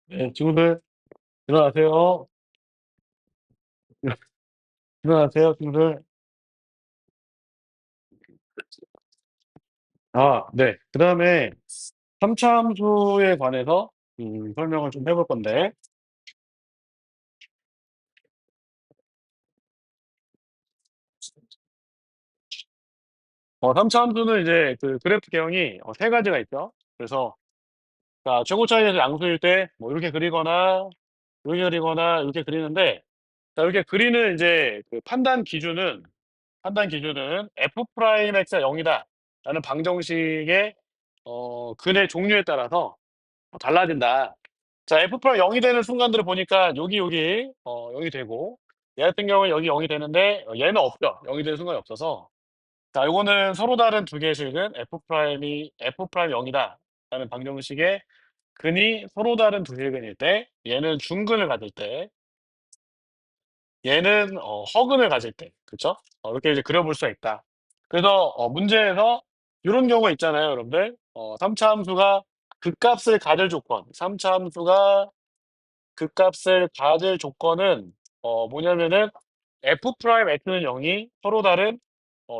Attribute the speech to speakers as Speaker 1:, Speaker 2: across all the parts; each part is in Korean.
Speaker 1: 네, 친구들, 일어나세요. 일어나세요, 친구들. 네. 그 다음에 삼차함수에 관해서 설명을 좀 해볼 건데, 삼차함수는 이제 그 그래프 개형이 세 가지가 있죠. 그래서, 자, 최고 차이에서 양수일 때, 뭐, 이렇게 그리거나, 이렇게 그리거나, 이렇게 그리는데, 자, 이렇게 그리는 이제 그 판단 기준은 f 프라임 x가 0이다. 라는 방정식의, 근의 종류에 따라서 달라진다. 자, F 프라임 0이 되는 순간들을 보니까 여기 0이 되고 얘 같은 경우는 여기 0이 되는데 얘는 없죠. 0이 되는 순간이 없어서 자, 요거는 서로 다른 두 개의 식은 F 프라임 0이다 라는 방정식의 근이 서로 다른 두 실근일 때 얘는 중근을 가질 때 얘는 허근을 가질 때 그쵸? 이렇게 이제 그려볼 수가 있다. 그래서 문제에서 이런 경우가 있잖아요, 여러분들. 3차 함수가 극값을 가질 조건, 3차 함수가 극값을 가질 조건은 뭐냐면은 f 프라임 x는 0이 서로 다른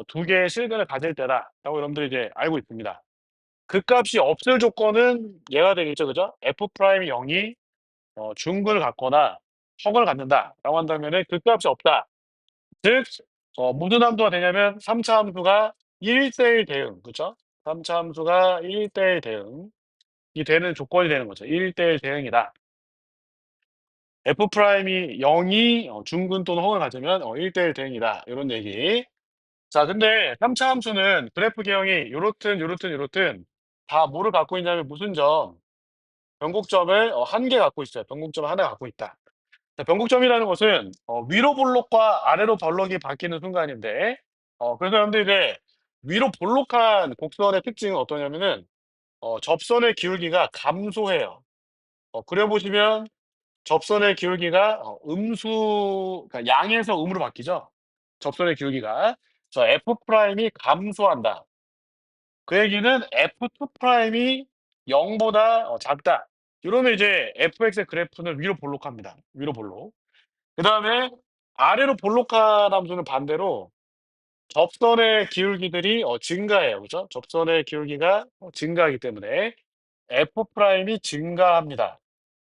Speaker 1: 두 개의 실근을 가질 때다라고 여러분들이 이제 알고 있습니다. 극값이 없을 조건은 얘가 되겠죠, 그죠? f 프라임 0이 중근을 갖거나 성을 갖는다라고 한다면은 극값이 없다. 즉 무슨 함수가 되냐면 3차 함수가 1대1 대응, 그죠? 3차 함수가 1대1 대응이 되는 조건이 되는 거죠. 1대1 대응이다. f 프라임이 0이 중근 또는 허을 가지면 1대1 대응이다. 이런 얘기. 자, 근데 3차 함수는 그래프 개형이 요렇든 다 뭐를 갖고 있냐면 무슨 점? 변곡점을 한 개 갖고 있어요. 변곡점 하나 갖고 있다. 자, 변곡점이라는 것은 위로 볼록과 아래로 볼록이 바뀌는 순간인데 그래서 여러분들 이제 위로 볼록한 곡선의 특징은 어떠냐면은 접선의 기울기가 감소해요. 그려보시면 접선의 기울기가 그러니까 양에서 음으로 바뀌죠. 접선의 기울기가. 저 F 프라임이 감소한다. 그 얘기는 F2 프라임이 0보다 작다. 이러면 이제 fx의 그래프는 위로 볼록합니다. 위로 볼록. 그 다음에 아래로 볼록한 함수는 반대로 접선의 기울기들이 증가해요. 그죠? 접선의 기울기가 증가하기 때문에 f 프라임이 증가합니다.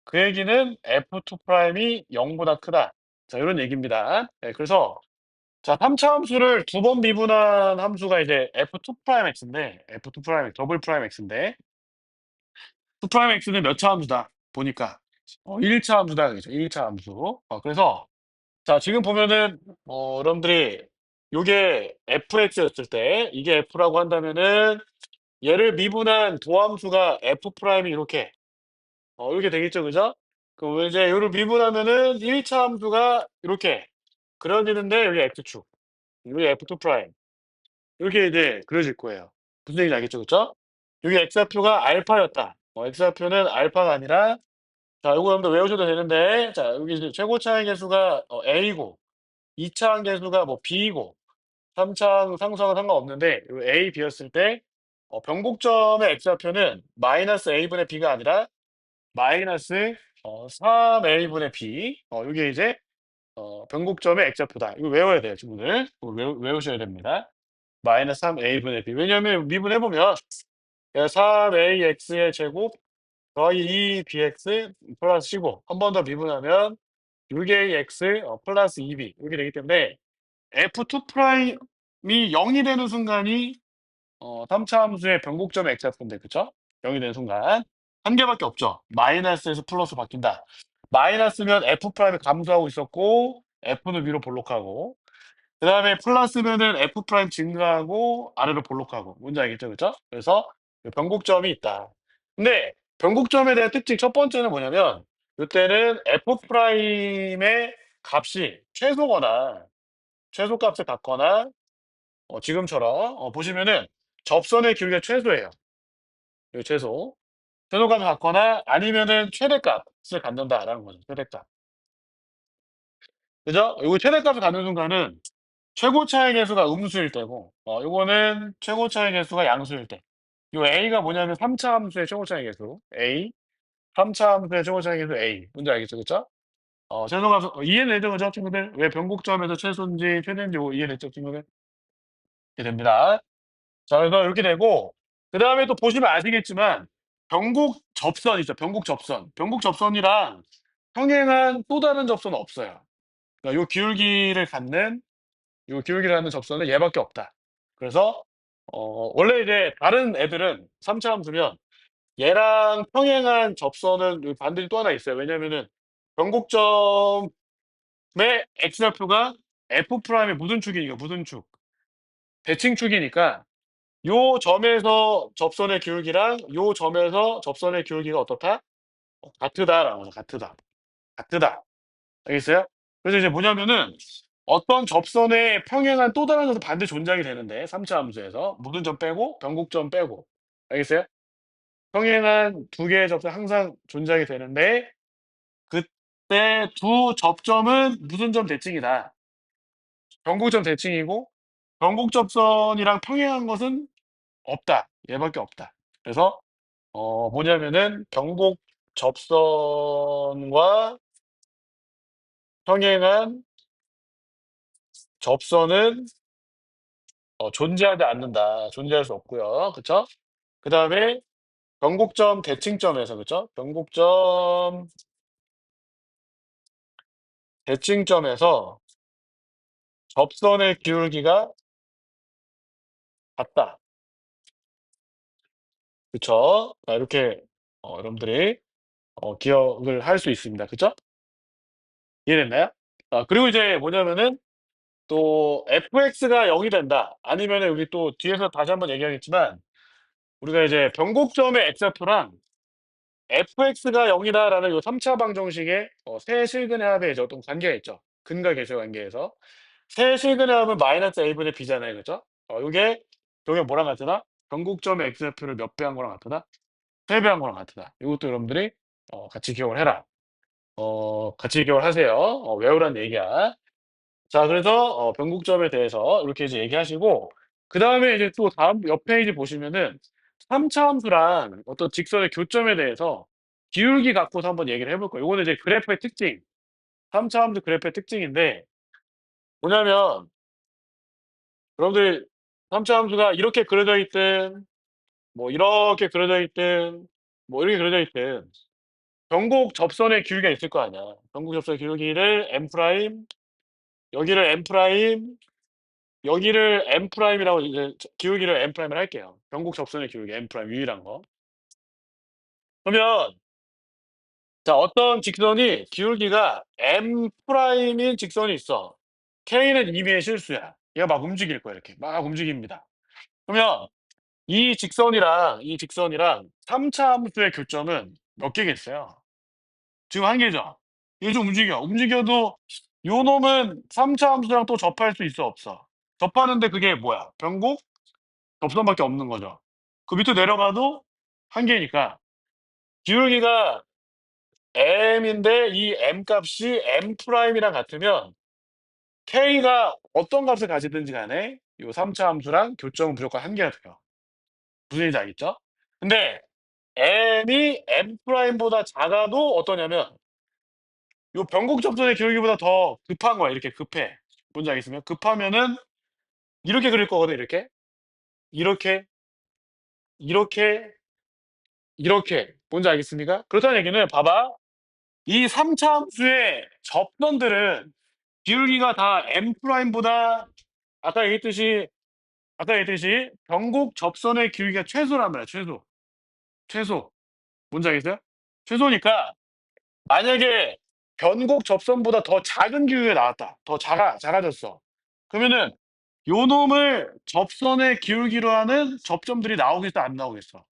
Speaker 1: 그 얘기는 F2 프라임이 0보다 크다. 자, 이런 얘기입니다. 네, 그래서 자, 3차 함수를 두 번 미분한 함수가 이제 F2 프라임 X인데 F2 프라임 더블 프라임 X인데 2 프라임 X는 몇 차 함수다? 보니까 1차 함수다. 그죠? 1차 함수. 그래서 자, 지금 보면은 여러분들이 요게 fx였을 때 이게 f라고 한다면은 얘를 미분한 도함수가 f 프라임이 이렇게 되겠죠, 그죠? 그럼 이제 요를 미분하면은 1차 함수가 이렇게 그려지는데 여기 x축, 여기 f2 프라임 이렇게 이제 그려질 거예요. 무슨 얘기인지 알겠죠, 그죠? 여기 x좌표가 알파였다. x좌표는 알파가 아니라 자, 요거 여러분들 외우셔도 되는데 자, 여기 이제 최고 차의 개수가 a고 2차 함계수가 뭐 b이고 3차 상수하고 상관없는데 요 a, b였을 때 변곡점의 x좌표는 마이너스 a분의 b가 아니라 마이너스 3a분의 b. 이게 이제 변곡점의 x좌표다. 이거 외워야 돼요, 친구들. 이거 외우셔야 됩니다. 마이너스 3a분의 b. 왜냐면 미분해보면 3ax의 제곱 더하기 2bx 플러스 15. 한 번 더 미분하면 6ax 플러스 2b. 이렇게 되기 때문에 F2 프라임이 0이 되는 순간이 3차 함수의 변곡점의 x좌표인데, 그쵸? 0이 되는 순간 한 개밖에 없죠. 마이너스에서 플러스 바뀐다. 마이너스면 F 프라임이 감소하고 있었고 F는 위로 볼록하고 그 다음에 플러스면은 F 프라임 증가하고 아래로 볼록하고 뭔지 알겠죠, 그쵸? 그래서 변곡점이 있다. 근데 변곡점에 대한 특징 첫 번째는 뭐냐면 이때는 F 프라임의 값이 최소값을 갖거나 지금처럼 보시면은 접선의 길이가 최소예요. 이 최소값을 갖거나 아니면은 최대값을 갖는다라는 거죠. 최대값. 그죠? 요거 최대값을 갖는 순간은 최고 차의 계수가 음수일 때고 요거는 최고 차의 계수가 양수일 때. 요 a가 뭐냐면 3차 함수의 최고 차의 계수 a, 3차 함수의 최고 차의 계수 a. 뭔지 알겠죠? 그쵸? 최소값 이해되죠? 그죠, 친구들? 왜 변곡점에서 최소인지 최대인지 이해됐죠, 친구들? 이해됩니다. 자, 그래서 이렇게 되고 그다음에 또 보시면 아시겠지만 변곡 접선 있죠. 변곡 접선. 변곡 접선이랑 평행한 또 다른 접선은 없어요. 그러니까 요 기울기를 갖는 요 기울기를 갖는 접선은 얘밖에 없다. 그래서 원래 이제 다른 애들은 3차 함수면 얘랑 평행한 접선은 요 반드시 또 하나 있어요. 왜냐면은 변곡점의 x좌표가 f 프라임의 무슨 축이니까 무슨 축, 대칭축이니까 요 점에서 접선의 기울기랑 요 점에서 접선의 기울기가 어떻다? 같으다라는 거죠. 같으다. 같으다. 알겠어요? 그래서 이제 뭐냐면은 어떤 접선의 평행한 또 다른 점은 반드시 존재하게 되는데 3차 함수에서 모든 점 빼고 변곡점 빼고. 알겠어요? 평행한 두 개의 접선 항상 존재하게 되는데 그때 두 접점은 무슨 점 대칭이다. 변곡점 대칭이고 변곡 접선이랑 평행한 것은 없다. 얘밖에 없다. 그래서 뭐냐면은 변곡 접선과 평행한 접선은 존재하지 않는다. 존재할 수 없고요. 그쵸? 그다음에 변곡점 대칭점에서 그쵸? 변곡점 대칭점에서 접선의 기울기가 같다. 그쵸? 자, 이렇게 여러분들이 기억을 할 수 있습니다. 그쵸? 이해됐나요? 그리고 이제 뭐냐면은 또 fx가 0이 된다. 아니면은 우리 또 뒤에서 다시 한번 얘기하겠지만 우리가 이제 변곡점의 x좌표랑 fx가 0이다라는 요 3차 방정식의 세 실근의 합의 이제 어떤 관계가 있죠. 근과 계수의 관계에서. 세 실근의 합은 마이너스 a분의 b잖아요. 그죠? 요게 뭐랑 같으다? 변곡점의 x좌표를 몇 배 한 거랑 같으다? 3배 한 거랑 같으다. 요것도 여러분들이 같이 기억을 해라. 같이 기억을 하세요. 외우란 얘기야. 자, 그래서 변곡점에 대해서 이렇게 이제 얘기하시고 그다음에 이제 또 다음 옆 페이지 보시면은 3차 함수랑 어떤 직선의 교점에 대해서 기울기 갖고서 한번 얘기를 해볼 거예요. 요거는 이제 그래프의 특징, 3차 함수 그래프의 특징인데 뭐냐면 여러분들 3차 함수가 이렇게 그려져 있든 뭐 이렇게 그려져 있든 뭐 이렇게 그려져 있든 변곡 접선의 기울기가 있을 거 아니야. 변곡 접선의 기울기를 m 프라임, 여기를 m 프라임, 여기를 m 프라임이라고 이제 기울기를 m 프라임을 할게요. 변곡 접선의 기울기 m 프라임 유일한 거. 그러면 자, 어떤 직선이 기울기가 m 프라임인 직선이 있어. k는 임의의 실수야. 얘가 막 움직일 거야. 이렇게 막 움직입니다. 그러면 이 직선이랑 3차 함수의 교점은 몇 개겠어요? 지금 한 개죠. 이게 좀 움직여. 움직여도 요 놈은 3차 함수랑 또 접할 수 있어 없어? 접하는데 그게 뭐야? 변곡 접선밖에 없는 거죠. 그 밑으로 내려가도 한 개니까 기울기가 m인데 이 m 값이 m 프라임이랑 같으면 k가 어떤 값을 가지든지 간에 요 3차 함수랑 교점은 무조건 한 개가 돼요. 무슨 얘기인지 알겠죠? 근데 m이 m 프라임보다 작아도 어떠냐면 요 변곡 접선의 기울기보다 더 급한 거야. 이렇게 급해. 뭔지 알겠으면 급하면은 이렇게 그릴 거거든. 이렇게 이렇게 이렇게 이렇게 뭔지 알겠습니까? 그렇다는 얘기는 봐봐. 이 3차 함수의 접선들은 기울기가 다 m 프라임보다 아까 얘기했듯이 변곡 접선의 기울기가 최소란 말이야. 최소. 최소. 뭔지 알겠어요? 최소니까 만약에 변곡 접선보다 더 작은 기울기가 나왔다. 더 작아졌어. 그러면은 요 놈을 접선의 기울기로 하는 접점들이 나오겠어, 안 나오겠어?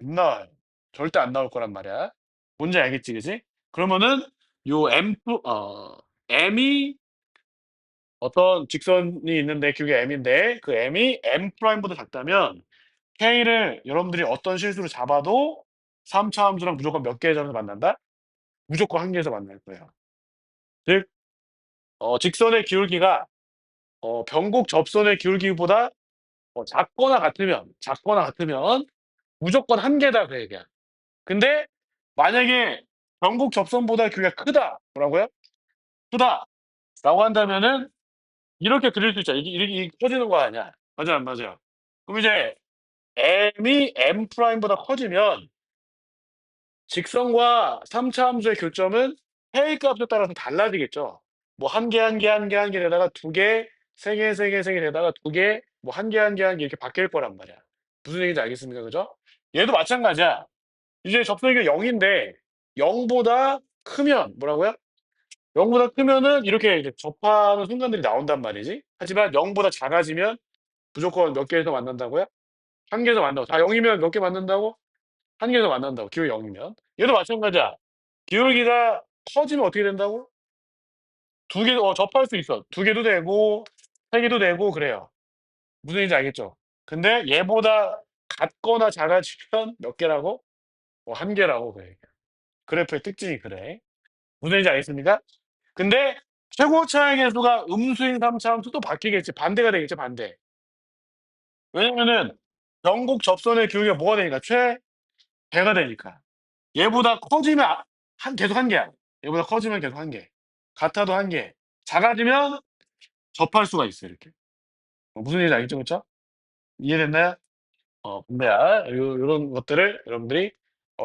Speaker 1: 안 나와요. 절대 안 나올 거란 말이야. 뭔지 알겠지, 그지? 그러면은 요 m이 어떤 직선이 있는데 그게 m인데 그 m이 m 프라임보다 작다면 k를 여러분들이 어떤 실수로 잡아도 3차 함수랑 무조건 몇 개의 점에서 만난다? 무조건 한 개에서 만날 거예요. 즉 직선의 기울기가 변곡 접선의 기울기보다 작거나 같으면 무조건 한 개다 그 얘기야. 근데 만약에 변곡 접선보다 기울기가 크다. 뭐라고요? 크다라고 한다면은 이렇게 그릴 수 있죠. 이게 커지는 거 아니야. 맞아요, 안 맞아요? 그럼 이제 m이 m 프라임보다 커지면 직선과 3차 함수의 교점은 해의 값에 따라서 달라지겠죠. 뭐 한 개, 한 개, 한 개, 한 개 되다가 두 개, 세 개, 세 개, 세 개 되다가 두 개, 뭐 한 개, 한 개, 한 개 이렇게 바뀔 거란 말이야. 무슨 얘기인지 알겠습니까? 그죠? 얘도 마찬가지야. 이제 접선이가 0 인데 0 보다 크면 뭐라고요? 0 보다 크면은 이렇게 이제 접하는 순간들이 나온단 말이지. 하지만 0 보다 작아지면 무조건 몇 개에서 만난다고요? 한 개에서 만나고 다 0 이면 몇 개 만난다고? 한 개에서 만난다고 기울기 0 이면. 얘도 마찬가지야. 기울기가 커지면 어떻게 된다고? 두 개 접할 수 있어. 두 개도 되고 세 개도 되고 그래요. 무슨 얘기인지 알겠죠? 근데 얘보다 같거나 작아지면 몇 개라고? 한 개라고 그래. 그래프의 특징이 그래. 무슨 얘기인지 알겠습니까? 근데 최고 차항 계수가 음수인 3차 함수 또 바뀌겠지. 반대가 되겠죠, 반대. 왜냐면은 변곡 접선의 기울기가 뭐가 되니까 최배가 되니까. 얘보다 커지면 계속 한 개야. 얘보다 커지면 계속 한 개. 같아도 한 개. 작아지면 접할 수가 있어 이렇게. 무슨 얘기인지 알겠죠? 그쵸? 이해됐나요? 근데야 요런 것들을 여러분들이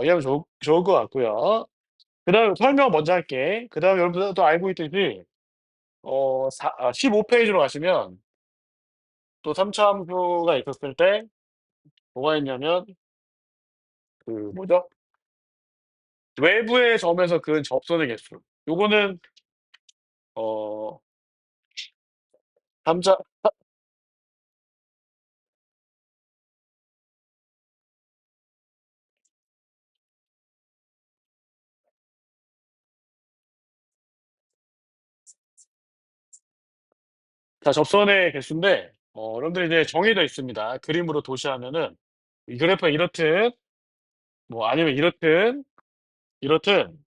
Speaker 1: 이해하면 좋을 것 같고요. 그다음에 설명 먼저 할게. 그다음에 여러분들 또 알고 있듯이 15 페이지로 가시면 또 3차 함수가 있었을 때 뭐가 있냐면 그 뭐죠? 외부의 점에서 그은 접선의 개수. 요거는 어 3차 자 접선의 개수인데 여러분들이 이제 정해져 있습니다. 그림으로 도시하면은 이 그래프가 이렇든 뭐 아니면 이렇든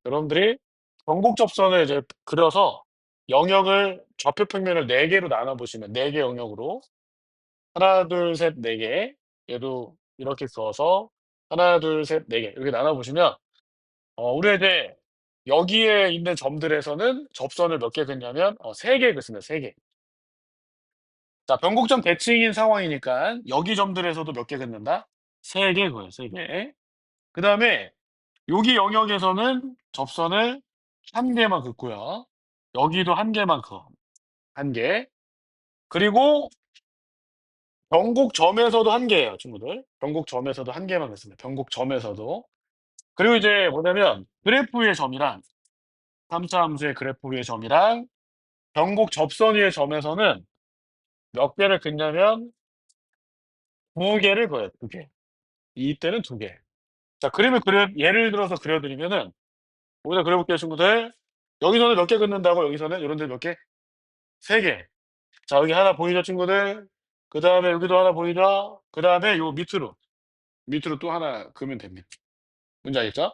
Speaker 1: 여러분들이 전곡 접선을 이제 그려서 영역을 좌표 평면을 4 개로 나눠 보시면 4개 영역으로 하나, 둘, 셋, 네 개. 얘도 이렇게 써서 하나, 둘, 셋, 네 개 이렇게 나눠 보시면 우리가 이제 여기에 있는 점들에서는 접선을 몇 개 긋냐면 3개 긋습니다. 3 개. 자 변곡점 대칭인 상황이니까 여기 점들에서도 몇 개 긋는다? 3개 그어요, 3 개. 그다음에 여기 영역에서는 접선을 한 개만 긋고요. 여기도 한 개만 그어. 한 개. 그리고 변곡점에서도 한 개예요, 친구들. 변곡점에서도 한 개만 긋습니다. 변곡점에서도. 그리고 이제 뭐냐면 그래프 위의 점이랑 3차 함수의 그래프 위의 점이랑 변곡 접선 위의 점에서는 몇 개를 긋냐면 두 개를 그어요, 두 개. 이때는 두 개. 자, 그림을 예를 들어서 그려 드리면은 여기다 그려 볼게요, 친구들. 여기서는 몇 개 긋는다고 여기서는 요런 데 몇 개? 세 개. 자, 여기 하나 보이죠, 친구들? 그다음에 여기도 하나 보이죠? 그다음에 요 밑으로 또 하나 그으면 됩니다. 뭔지 알겠죠?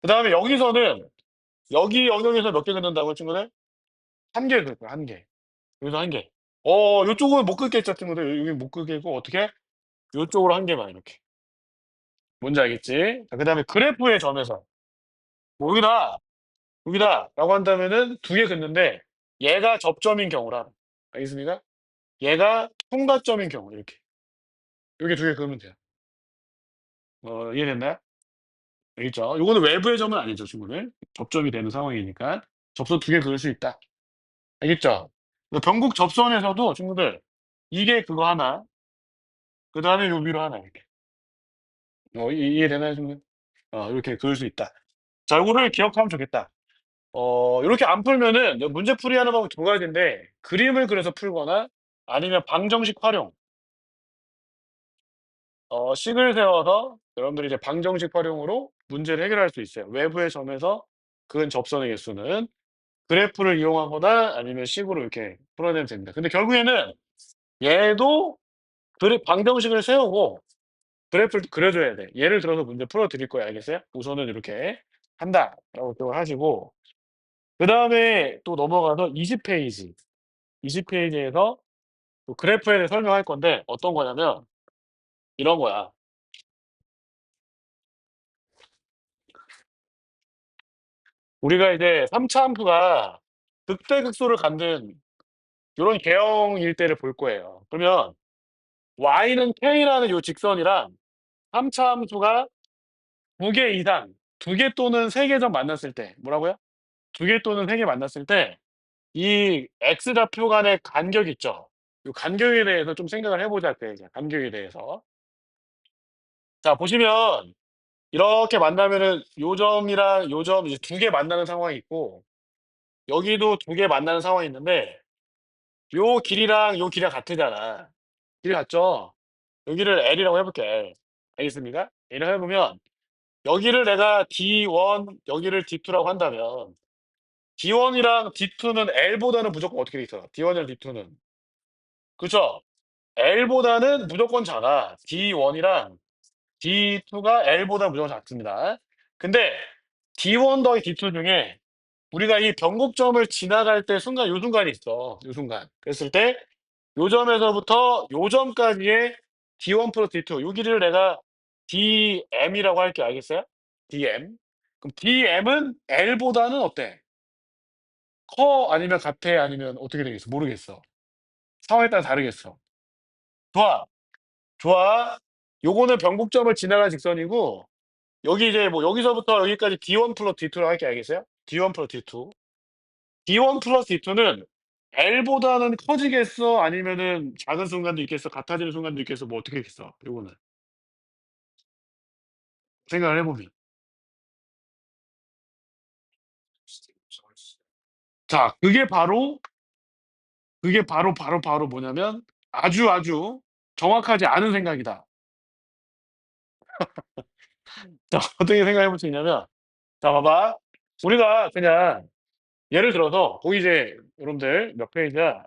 Speaker 1: 그다음에 여기서는 여기 영역에서 몇 개 긋는다고요, 친구들? 한 개 그을 거야, 한 개. 여기서 한 개. 요쪽은 못 긋겠죠, 친구들? 여기 못 긋겠고 어떻게? 요쪽으로 한 개만 이렇게. 뭔지 알겠지? 자, 그다음에 그래프의 점에서 뭐 여기다라고 한다면은 두 개 긋는데 얘가 접점인 경우랑 알겠습니까? 얘가 통과점인 경우 이렇게. 여기 두 개 그으면 돼요. 이해됐나요? 알겠죠? 요거는 외부의 점은 아니죠, 친구들. 접점이 되는 상황이니까. 접선 두 개 그을 수 있다. 알겠죠? 변곡 접선에서도 친구들 이게 그거 하나, 그다음에 요 위로 하나 이렇게. 이해되나요, 친구들? 이렇게 그을 수 있다. 자, 요거를 기억하면 좋겠다. 요렇게 안 풀면은 문제 풀이하는 방법이 두 가지인데 그림을 그려서 풀거나 아니면 방정식 활용. 식을 세워서 여러분들이 이제 방정식 활용으로 문제를 해결할 수 있어요. 외부의 점에서 그은 접선의 개수는 그래프를 이용하거나 아니면 식으로 이렇게 풀어내면 됩니다. 근데 결국에는 얘도 방정식을 세우고 그래프를 그려줘야 돼. 예를 들어서 문제 풀어 드릴 거예요. 알겠어요? 우선은 이렇게 한다라고 생각을 하시고 그다음에 또 넘어가서 20 페이지. 20 페이지에서 또 그래프에 대해 설명할 건데 어떤 거냐면 이런 거야. 우리가 이제 3차 함수가 극대극소를 갖는 요런 개형일 때를 볼 거예요. 그러면 y는 k라는 요 직선이랑 3차 함수가 2개 이상, 2개 또는 3개 점 만났을 때 뭐라고요? 2개 또는 3개 만났을 때 이 x좌표 간의 간격 있죠? 요 간격에 대해서 좀 생각을 해 보자 그 얘기야, 간격에 대해서. 자 보시면 이렇게 만나면은 요 점이랑 요 점 이제 2개 만나는 상황이 있고 여기도 2개 만나는 상황이 있는데 요 길이랑 요 길이가 같으잖아. 길이 같죠? 여기를 L이라고 해 볼게, L. 알겠습니까? L을 해 보면 여기를 내가 D1 여기를 D2라고 한다면 D1이랑 D2는 L보다는 무조건 어떻게 돼 있어? D1이랑 D2는. 그죠? L보다는 무조건 작아. D1이랑 D2가 L보다 무조건 작습니다. 근데 D1 더하기 D2 중에 우리가 이 변곡점을 지나갈 때 순간 요 순간이 있어. 요 순간. 그랬을 때 요 점에서부터 요 점까지의 D1 플러스 D2 요 길이를 내가 DM이라고 할게. 알겠어요? DM. 그럼 DM은 L보다는 어때? 커 아니면 같아 아니면 어떻게 되겠어? 모르겠어. 상황에 따라 다르겠어. 좋아. 좋아. 요거는 변곡점을 지나간 직선이고 여기 이제 뭐 여기서부터 여기까지 D1 플러스 D2라고 할게. 알겠어요? D1 플러스 D2. D1 플러스 D2는 L보다는 커지겠어? 아니면은 작은 순간도 있겠어? 같아지는 순간도 있겠어? 뭐 어떻게 했겠어? 요거는 생각을 해보면. 자, 그게 바로 뭐냐면 아주 정확하지 않은 생각이다. 자, 어떻게 생각해 볼 수 있냐면, 자, 봐봐. 우리가 그냥 예를 들어서 거기 이제 여러분들 몇 페이지야?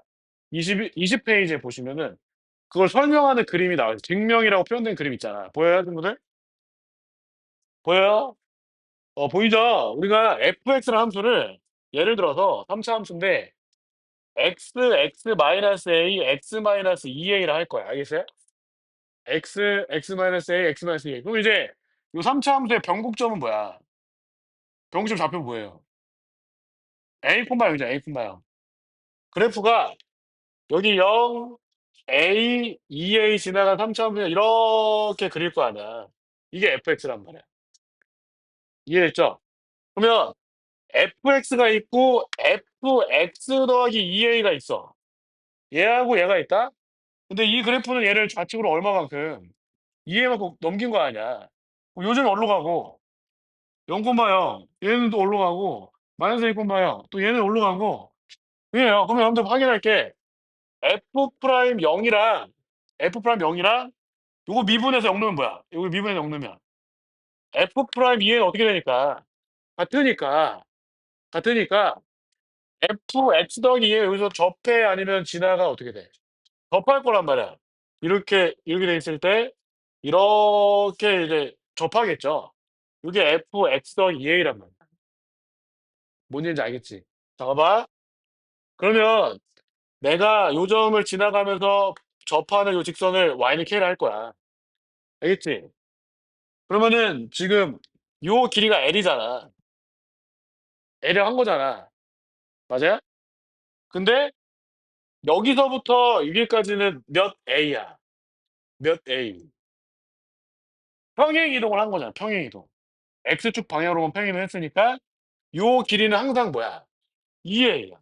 Speaker 1: 20 페이지에 보시면은 그걸 설명하는 그림이 나와요. 증명이라고 표현된 그림 있잖아. 보여요, 친구들? 보여요? 보이죠? 우리가 fx라는 함수를 예를 들어서 3차 함수인데 x x 2a라 할 거야. 알겠어요? x a. 그럼 이제 요 3차 함수의 변곡점은 뭐야? 변곡점 좌표는 뭐예요? a, 0이죠. a, 0. 그래프가 여기 0, a, 2a 지나간 3차 함수를 이렇게 그릴 거 아니야. 이게 fx란 말이야. 이해됐죠? 그러면 fx가 있고 fx 더하기 2a가 있어. 얘하고 얘가 있다? 근데 이 그래프는 얘를 좌측으로 얼마만큼 2a만큼 넘긴 거 아니야. 그럼 요즘에 어디로 가고 0,0 얘는 또 어디로 가고 마이너스 1,0 또 얘는 어디로 가고 그래요. 그러면 여러분들 확인할 게 f 프라임 0이랑 f 프라임 0이랑 요거 미분해서 0 넣으면 뭐야? 요거 미분해서 0 넣으면 f 프라임 2는 어떻게 되니까 같으니까 같으니까 fx 더하기 2에 여기서 접해 아니면 지나가 어떻게 돼? 접할 거란 말이야. 이렇게 돼 있을 때 이렇게 이제 접하겠죠. 이게 fx 더하기 2a란 말이야. 뭔 얘기인지 알겠지? 자 봐봐. 그러면 내가 요 점을 지나가면서 접하는 요 직선을 y는 k라 할 거야. 알겠지? 그러면은 지금 요 길이가 l이잖아. l을 한 거잖아. 맞아요? 근데 여기서부터 여기까지는 몇 a야? 몇 a? 평행 이동을 한 거잖아. 평행 이동. x축 방향으로만 평행을 했으니까 요 길이는 항상 뭐야? 2a야.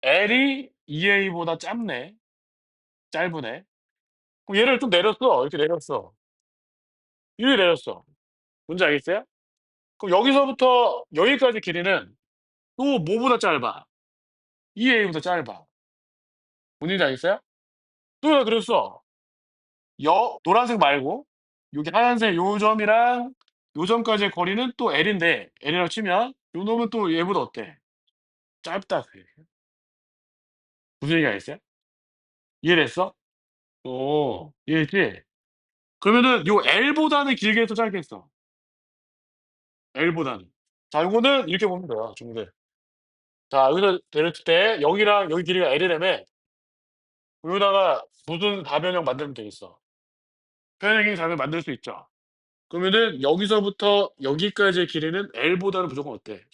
Speaker 1: l이 2a보다 짧네. 짧으네. 그럼 얘를 좀 내렸어. 이렇게 내렸어. 이렇게 내렸어. 뭔지 알겠어요? 그럼 여기서부터 여기까지 길이는 또 뭐보다 짧아? 2a보다 짧아. 뭔지 알겠어요? 또 왜 그랬어? 노란색 말고 여기 하얀색 요 점이랑 요 점까지의 거리는 또 l인데 l이라고 치면 요 놈은 또 얘보다 어때? 짧다. 그게. 무슨 얘기 알겠어요? 이해됐어? 이해했지? 그러면은 요 L보다는 길게 해서 짧겠어. L보다는. 자, 요거는 이렇게 보면 돼요, 친구들. 자, 여기서 예를 들 때 여기랑 여기 길이가 L이라며 여기다가 무슨 다변형 만들면 되겠어. 평행의 장을 만들 수 있죠. 그러면은 여기서부터 여기까지의 길이는 L보다는 무조건 어때?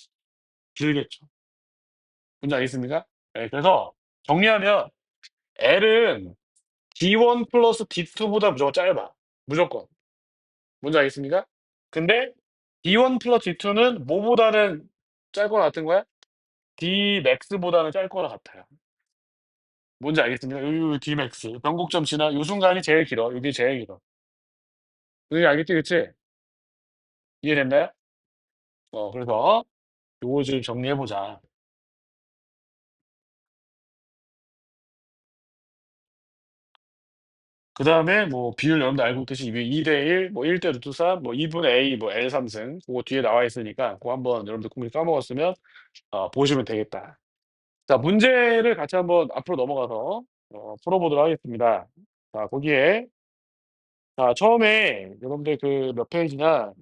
Speaker 1: 길겠죠. 뭔지 알겠습니까? 네, 그래서 정리하면 L은 D1 플러스 D2보다 무조건 짧아. 무조건. 뭔지 알겠습니까? 근데 D1 플러스 D2는 뭐보다는 짧거나 같은 거야? D max보다는 짧거나 같아요. 뭔지 알겠습니까? 요 D max. 변곡점 지나 요 순간이 제일 길어. 여기 제일 길어. 그게 알겠지, 그치? 이해됐나요? 그래서 요거 좀 정리해보자. 그 다음에 뭐 비율 여러분들 알고 있듯이 2대 1, 뭐 1대 루트 3, 뭐 2분의 A, 뭐 L 3승 그거 뒤에 나와 있으니까 그거 한번 여러분들 공식 까먹었으면 보시면 되겠다. 자, 문제를 같이 한번 앞으로 넘어가서 풀어보도록 하겠습니다. 자, 거기에 자, 처음에 여러분들 그 몇 페이지냐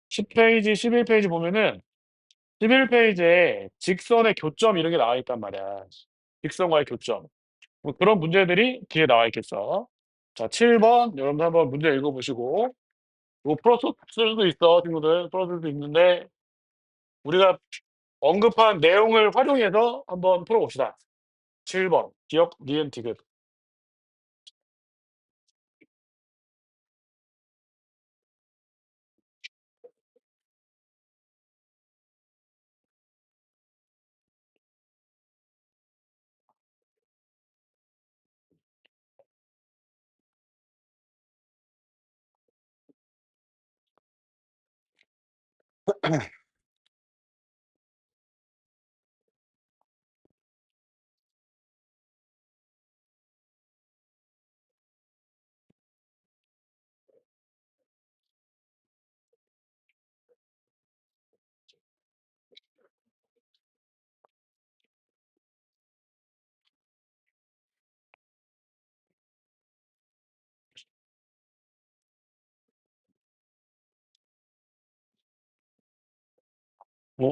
Speaker 1: 10페이지, 11페이지 보면은 11페이지에 직선의 교점 이런 게 나와 있단 말이야. 직선과의 교점. 뭐 그런 문제들이 뒤에 나와 있겠어. 자, 7번 여러분들 한번 문제 읽어보시고 이거 풀었을 수도 있어, 친구들. 풀었을 수도 있는데 우리가 언급한 내용을 활용해서 한번 풀어봅시다. 7번 기억, 니은, 디귿.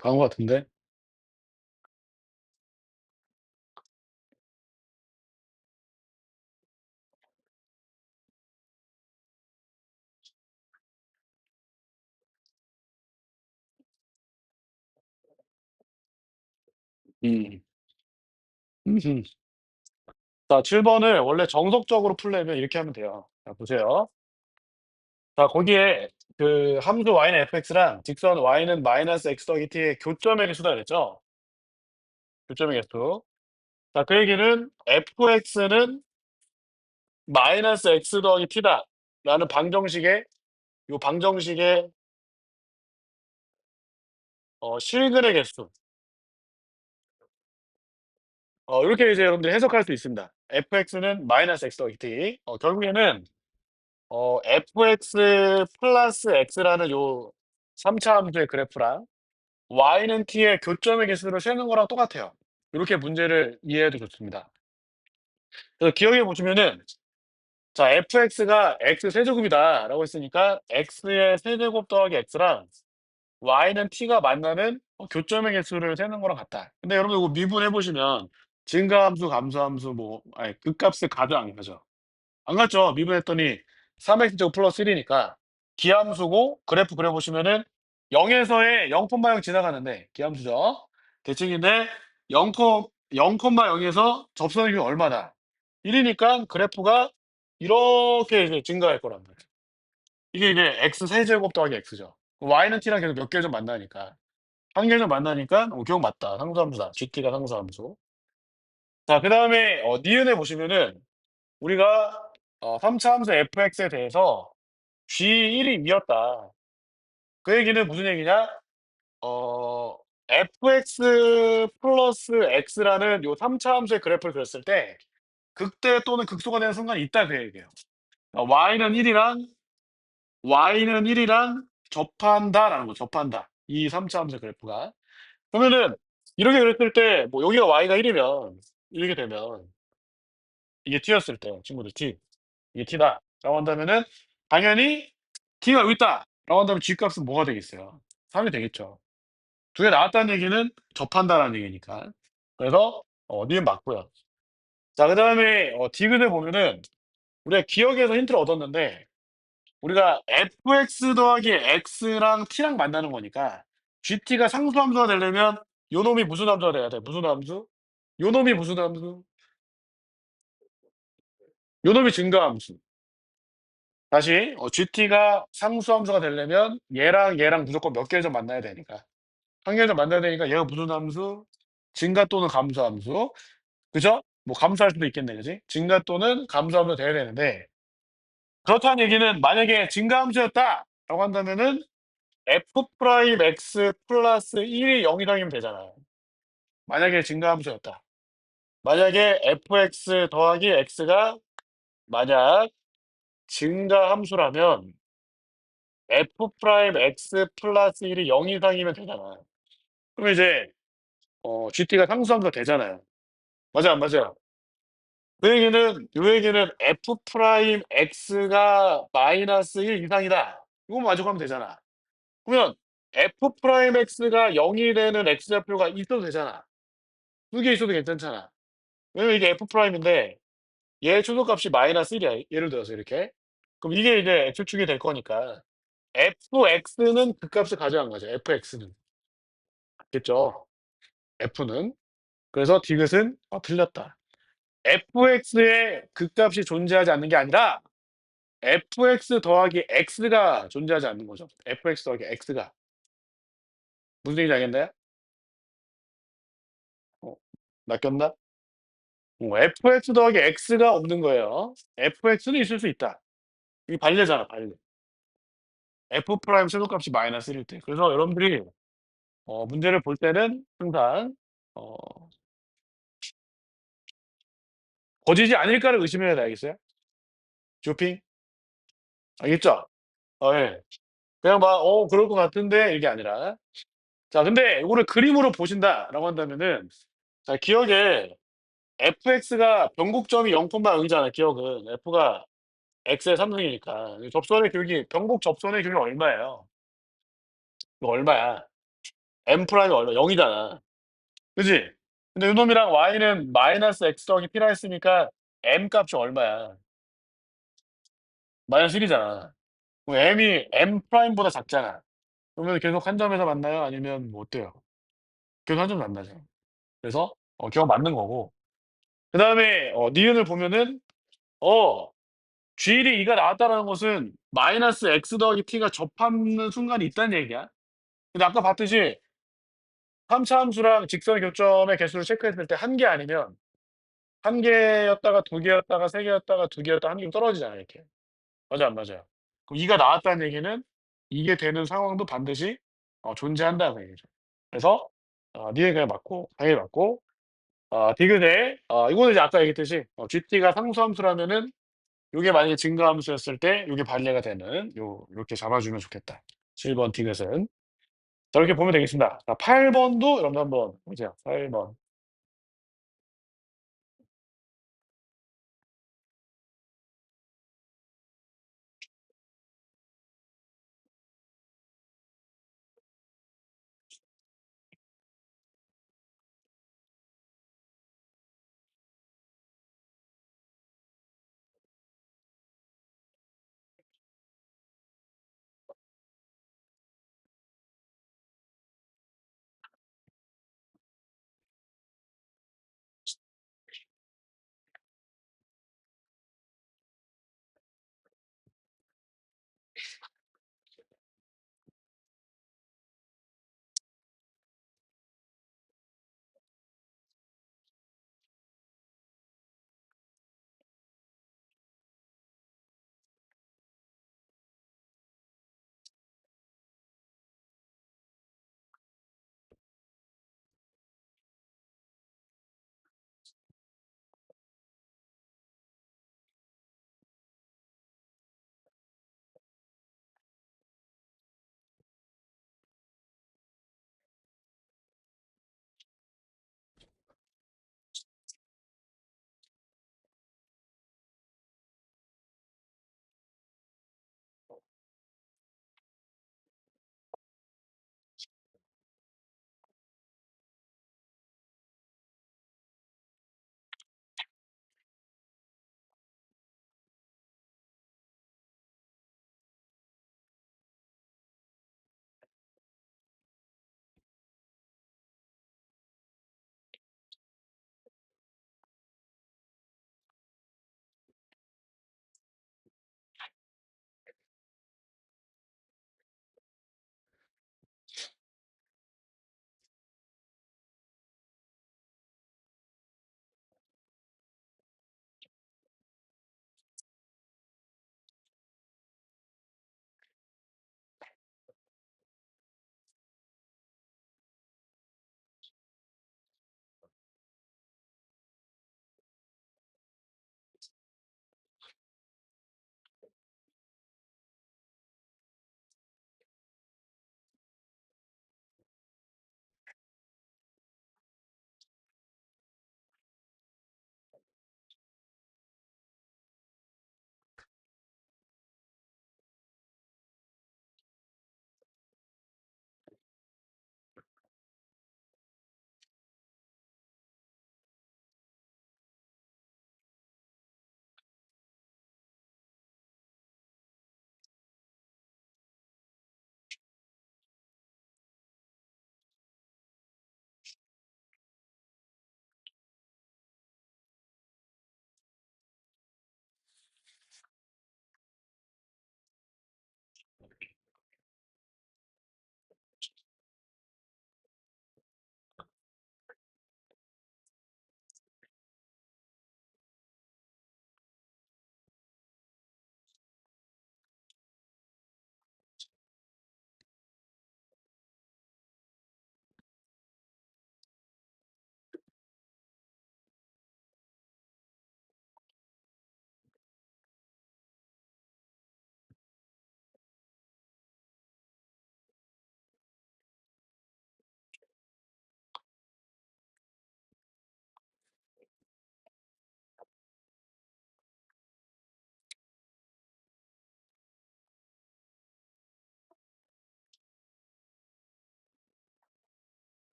Speaker 1: 다음 것 같은데? 음. 음흠. 자, 7번을 원래 정석적으로 풀려면 이렇게 하면 돼요. 자, 보세요. 자, 거기에 그 함수 y는 fx랑 직선 y는 마이너스 x 더하기 t의 교점의 개수다 그랬죠? 교점의 개수. 자, 그 얘기는 fx는 마이너스 x 더하기 t다. 라는 방정식의, 요 방정식의 실근의 개수. 이렇게 이제 여러분들이 해석할 수 있습니다. fx는 마이너스 x 더하기 t. 결국에는 fx 플러스 x라는 요 3차 함수의 그래프랑 y는 t의 교점의 개수를 세는 거랑 똑같아요. 이렇게 문제를 이해해도 좋습니다. 그래서 기억해 보시면은 자, fx가 x 세제곱이다라고 했으니까 x의 세제곱 더하기 x랑 y는 t가 만나는 교점의 개수를 세는 거랑 같다. 근데 여러분 이거 미분해 보시면 증가함수, 감소함수 뭐 아니 극값을 가죠 안 가죠? 안 갔죠. 미분했더니 3x제곱 플러스 1이니까 기함수고 그래프 그려보시면은 0에서의 0,0 지나가는데 기함수죠. 대칭인데 0, 0,0에서 접선율이 얼마다? 1이니까 그래프가 이렇게 이제 증가할 거란 말이에요. 이게 이제 x 세제곱 더하기 x죠. y는 t랑 계속 몇 개좀 만나니까. 한 개좀 만나니까 기억 맞다. 상수함수다. gt가 상수함수. 자, 그 다음에 니은에 보시면은 우리가 3차 함수 fx에 대해서 G1이 2였다. 그 얘기는 무슨 얘기냐? fx 플러스 x라는 요 3차 함수의 그래프를 그렸을 때 극대 또는 극소가 되는 순간이 있다 그 얘기예요. y는 1이랑 접한다라는 거, 접한다. 이 3차 함수의 그래프가. 그러면은 이렇게 그렸을 때 뭐 여기가 y가 1이면 이렇게 되면 이게 t였을 때 친구들 t 이게 t다 라고 한다면은 당연히 t가 여기 있다 라고 한다면 g 값은 뭐가 되겠어요? 3이 되겠죠. 두 개 나왔다는 얘기는 접한다라는 얘기니까. 그래서 니은 맞고요. 자, 그다음에 디귿에 보면은 우리가 기억에서 힌트를 얻었는데 우리가 fx 더하기 x랑 t랑 만나는 거니까 gt가 상수함수가 되려면 요 놈이 무슨 함수가 돼야 돼? 무슨 함수? 요 놈이 무슨 함수? 요 놈이 증가함수. 다시 gt가 상수함수가 되려면 얘랑 얘랑 무조건 몇 개를 좀 만나야 되니까 한 개를 좀 만나야 되니까 얘가 무슨 함수? 증가 또는 감소함수. 그죠? 뭐 감소할 수도 있겠네, 그지? 증가 또는 감소함수 돼야 되는데 그렇다는 얘기는 만약에 증가함수였다라고 한다면은 f 프라임 x 플러스 1이 0 이상이면 되잖아요. 만약에 증가함수였다. 만약에 fx 더하기 x가 만약 증가함수라면 f 프라임 x 플러스 1이 0 이상이면 되잖아. 그럼 이제 gt가 상수함수가 되잖아요. 맞아, 안 맞아요? 요 얘기는 f 프라임 x가 마이너스 1 이상이다. 이거만 만족하면 되잖아. 그러면 f 프라임 x가 0이 되는 x좌표가 있어도 되잖아. 두 개 있어도 괜찮잖아. 왜냐면 이게 f 프라임인데 얘 최소값이 마이너스 1이야. 예를 들어서 이렇게. 그럼 이게 이제 x축이 될 거니까 fx는 그 값을 가져간 거죠. fx는. 맞겠죠? f는. 그래서 디귿은 틀렸다. fx의 그 값이 존재하지 않는 게 아니라 fx 더하기 x가 존재하지 않는 거죠. fx 더하기 x가. 무슨 얘기인지 알겠나요? 어, 낚였나? fx 더하기 x가 없는 거예요. fx는 있을 수 있다. 이게 반례잖아, 반례. f 프라임 최소값이 마이너스 1일 때. 그래서 여러분들이 문제를 볼 때는 항상 어, 거지지 않을까를 의심해야 돼, 알겠어요? 쇼핑? 알겠죠? 예. 그냥 막 그럴 것 같은데 이게 아니라. 자, 근데 이거를 그림으로 보신다라고 한다면은 자, 기억에 fx가 변곡점이 0,0이잖아, 기억은. f가 x의 3승이니까. 접선의 교육이 변곡 접선의 교육이 얼마예요? 이거 얼마야? m 프라임이 얼마? 0이잖아. 그지? 근데 요놈이랑 y는 마이너스 x 더하기 p라 했으니까 m 값이 얼마야? 마이너스 1이잖아. 그럼 m이 m 프라임보다 작잖아. 그러면 계속 한 점에서 만나요? 아니면 뭐 어때요? 계속 한 점 만나죠. 그래서 기억 맞는 거고. 그다음에 니은을 보면은 어 GL이 2가 나왔다라는 것은 마이너스 x 더하기 t가 접하는 순간이 있다는 얘기야. 근데 아까 봤듯이 3차 함수랑 직선의 교점의 개수를 체크했을 때 한 개 아니면 한 개였다가 두 개였다가 세 개였다가 두 개였다가 한 개로 떨어지잖아요, 이렇게. 맞아, 안 맞아요? 그럼 2가 나왔다는 얘기는 이게 되는 상황도 반드시 존재한다는 얘기죠. 그래서 니은 그냥 맞고 당연히 맞고 디귿에 이거는 이제 아까 얘기했듯이 GT가 상수함수라면은 요게 만약에 증가함수였을 때 요게 반례가 되는 요렇게 잡아주면 좋겠다. 7번 디귿은. 자, 이렇게 보면 되겠습니다. 자, 8 번도 여러분들 한번 보세요. 8 번.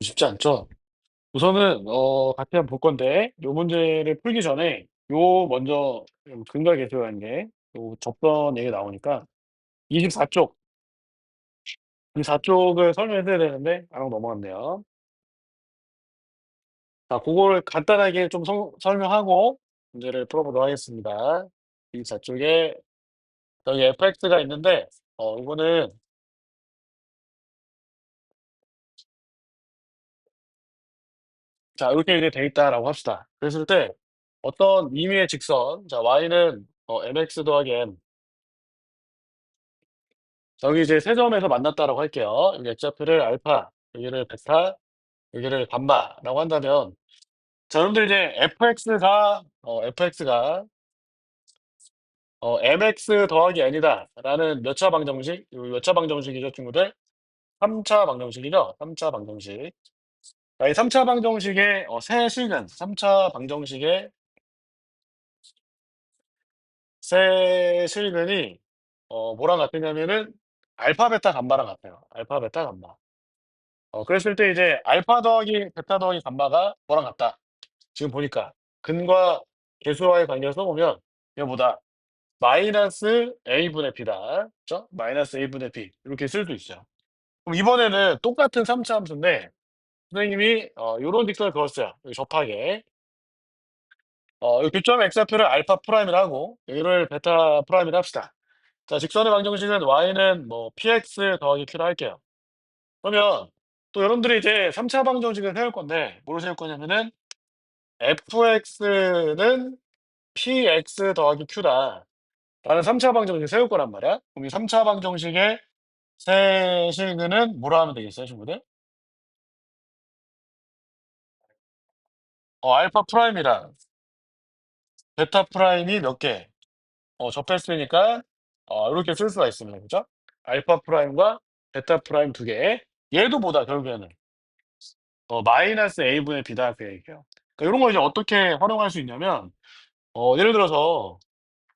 Speaker 1: 쉽지 않죠? 우선은 같이 한번 볼 건데 요 문제를 풀기 전에 요 먼저 근거에 계수하는 게 요 접선 얘기 나오니까 24쪽, 24쪽을 설명해드려야 되는데 안 하고 넘어갔네요. 자, 그거를 간단하게 좀 설명하고 문제를 풀어보도록 하겠습니다. 24쪽에 여기 fx가 있는데 이거는 자, 이렇게 이제 돼 있다라고 합시다. 그랬을 때 어떤 임의의 직선, 자, y는 mx 더하기 m. 여기 이제 세 점에서 만났다라고 할게요. 여기 x좌표를 알파, 여기를 베타, 여기를 감마라고 한다면, 자, 여러분들 이제 mx 더하기 n이다라는 몇 차 방정식? 몇 차 방정식이죠, 친구들? 3차 방정식이죠? 3차 방정식. 자, 이 3차 방정식의 세 실근, 3차 방정식의 세 실근이 뭐랑 같으냐면은 알파, 베타, 감마랑 같아요. 알파, 베타, 감마. 그랬을 때 이제 알파 더하기 베타 더하기 감마가 뭐랑 같다. 지금 보니까 근과 계수와의 관계를 써보면 이거보다 마이너스 a분의 b다. 그죠? 마이너스 a분의 b 이렇게 쓸 수 있어요. 그럼 이번에는 똑같은 3차 함수인데 선생님이 요런 직선을 그었어요. 여기 접하게. 이 교점 x좌표를 알파 프라임을 하고 여기를 베타 프라임을 합시다. 자, 직선의 방정식은 y는 뭐 px 더하기 q로 할게요. 그러면 또 여러분들이 이제 3차 방정식을 세울 건데 뭐로 세울 거냐면은 fx는 px 더하기 q다 라는 3차 방정식을 세울 거란 말이야. 그럼 이 3차 방정식의 세 실근은 뭐라 하면 되겠어요, 친구들? 알파 프라임이랑 베타 프라임이 몇 개? 접했으니까 이렇게 쓸 수가 있습니다. 그죠? 알파 프라임과 베타 프라임 두 개. 얘도 뭐다, 결국에는. 마이너스 a분의 b다, 그 얘기예요. 그러니까 이런 거 이제 어떻게 활용할 수 있냐면, 예를 들어서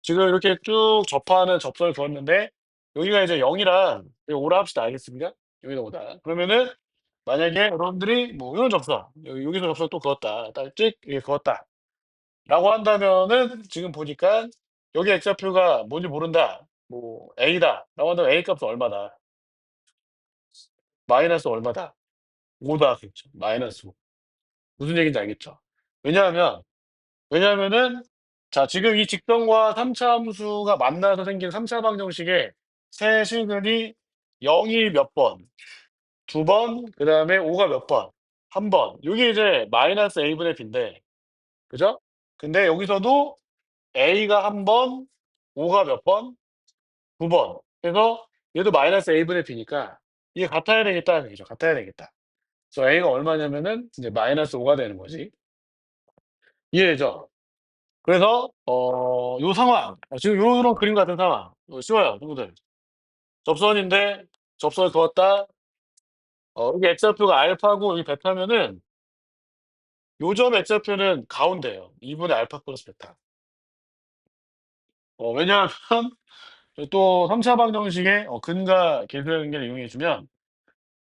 Speaker 1: 지금 이렇게 쭉 접하는 접선을 그었는데 여기가 이제 0이랑 여기 오라 합시다. 알겠습니까? 여기다 오다. 그러면은 만약에 여러분들이 뭐 이런 접선 여기서 접선 또 그었다. 딱 찍 이렇게 그었다. 라고 한다면은 지금 보니까 여기 x좌표가 뭔지 모른다. 뭐 a다. 라고 한다면 a 값은 얼마다. 마이너스 얼마다. 5다. 그렇죠. 마이너스 5. 무슨 얘기인지 알겠죠? 왜냐하면 왜냐하면은 자, 지금 이 직선과 3차 함수가 만나서 생긴 3차 방정식의 세 실근이 0이 몇 번, 두 번, 그 다음에 5가 몇 번, 한 번. 이게 이제 마이너스 a분의 b인데, 그죠? 근데 여기서도 a가 한 번, 5가 몇 번, 두 번. 그래서 얘도 마이너스 a분의 b니까 이게 같아야 되겠다는 얘기죠. 같아야 되겠다. 그래서 a가 얼마냐면은 이제 마이너스 5가 되는 거지. 이해되죠? 그래서 요 상황 지금 요런 그림 같은 상황 쉬워요 친구들. 접선인데 접선을 그었다. 여기 x좌표가 알파고 여기 베타면은 요점 x좌표는 가운데예요. 2분의 알파 플러스 베타. 왜냐하면 또 3차 방정식의 근과 계수 연계를 이용해 주면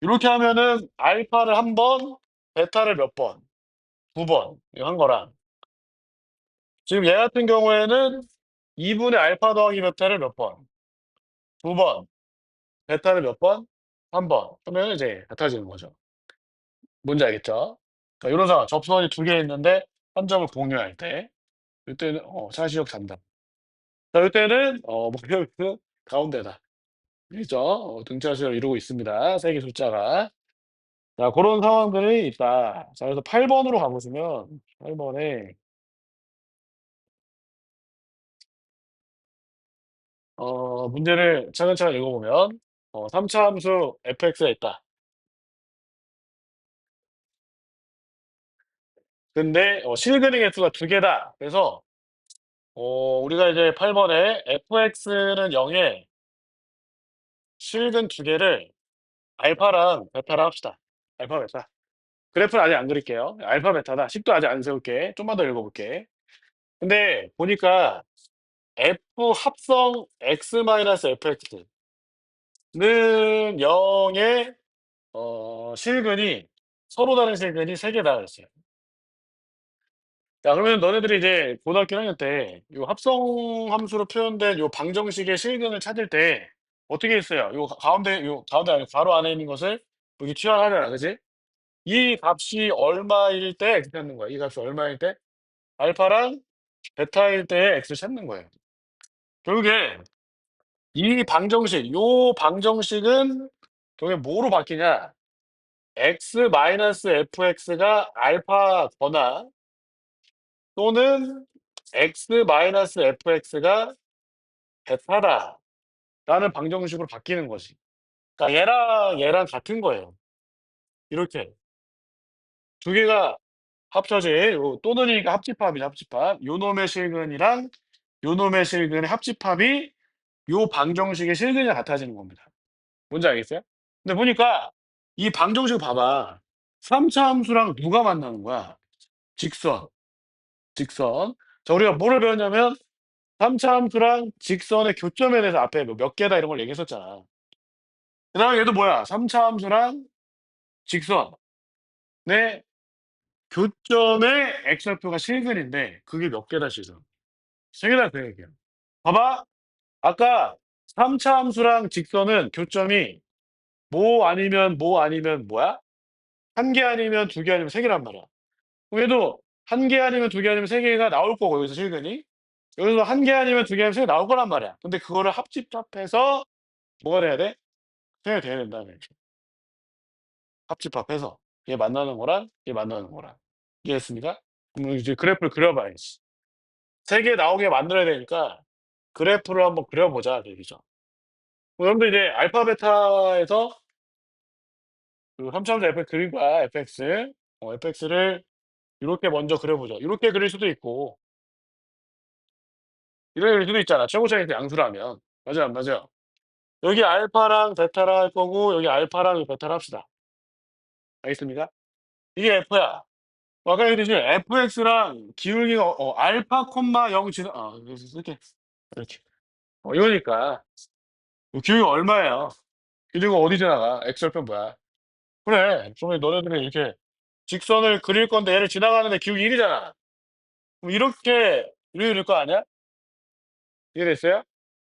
Speaker 1: 이렇게 하면은 알파를 한 번, 베타를 몇 번, 두 번 이거 한 거랑 지금 얘 같은 경우에는 2분의 알파 더하기 베타를 몇 번, 두 번, 베타를 몇 번? 한 번. 그러면 이제 같아지는 거죠. 뭔지 알겠죠? 그러니까 이런 상황, 접선이 두 개 있는데 한 점을 공유할 때, 이때는 차시역 잔다. 자, 이때는 목표는 가운데다. 그죠? 등차시를 이루고 있습니다. 세 개 숫자가. 자, 그런 상황들이 있다. 자, 그래서 8번으로 가보시면 8번에 문제를 차근차근 읽어보면 3차 함수 fx가 있다. 근데 실근의 개수가 두 개다. 그래서 우리가 이제 8번에 fx는 0에 실근 두 개를 알파랑 베타랑 합시다. 알파, 베타. 그래프는 아직 안 그릴게요. 알파, 베타다. 식도 아직 안 세울게. 좀만 더 읽어볼게. 근데 보니까 f 합성 x-fx는 0의 실근이 서로 다른 실근이 3 개다 그랬어요. 자 그러면 너네들이 이제 고등학교 1 학년 때 요 합성 함수로 표현된 요 방정식의 실근을 찾을 때 어떻게 했어요? 요 가운데 아니고 괄호 안에 있는 것을 여기 취합하잖아. 그지? 이 값이 얼마일 때 x 찾는 거야. 이 값이 얼마일 때 알파랑 베타일 때의 x를 찾는 거예요. 결국에 이 방정식 요 방정식은 결국에 뭐로 바뀌냐? x 마이너스 fx가 알파거나 또는 x 마이너스 fx가 베타다라는 방정식으로 바뀌는 거지. 그러니까 얘랑 얘랑 같은 거예요. 이렇게 두 개가 합쳐진 요 또는이니까 합집합이죠, 합집합. 요 놈의 실근이랑 요 놈의 실근의 합집합이 요 방정식의 실근이랑 같아지는 겁니다. 뭔지 알겠어요? 근데 보니까 이 방정식 봐봐. 3차 함수랑 누가 만나는 거야? 직선, 직선. 자 우리가 뭐를 배웠냐면 3차 함수랑 직선의 교점에 대해서 앞에 뭐 몇 개다 이런 걸 얘기했었잖아. 그다음에 얘도 뭐야? 3차 함수랑 직선의 교점의 x좌표가 실근인데 그게 몇 개다 지금? 3 개다 그 얘기야. 봐봐. 아까 3차 함수랑 직선은 교점이 뭐 아니면 뭐야? 1개 아니면 2개 아니면 3 개란 말이야. 그럼 얘도 1개 아니면 2개 아니면 3 개가 나올 거고 여기서 실근이. 여기서 1개 아니면 2개 아니면 3개 나올 거란 말이야. 근데 그거를 합집합해서 뭐가 돼야 돼? 3 개가 돼야 된다는 얘기죠. 합집합해서 얘 만나는 거랑 얘 만나는 거랑. 이해했습니까? 그럼 이제 그래프를 그려 봐야지. 3개 나오게 만들어야 되니까 그래프를 한번 그려 보자 그 얘기죠. 여러분들 이제 알파 베타에서 그 3차원적 fx 그릴 거야 fx. fx를 요렇게 먼저 그려 보자. 요렇게 그릴 수도 있고 이렇게 그릴 수도 있잖아 최고차에서 양수라면. 맞아 안 맞아? 여기 알파랑 베타랑 할 거고 여기 알파랑 베타를 합시다. 알겠습니까? 이게 F야. 아까 얘기했듯이 fx랑 기울기가 알파 콤마 0 지나 이렇게 이거니까 기울기가 얼마예요? 기울기가 어디 지나가? x절편 뭐야? 그래. 그러면 너네들이 이렇게 직선을 그릴 건데 얘를 지나가는데 기울기 1이잖아. 그럼 이렇게 그릴 거 아니야? 이해됐어요?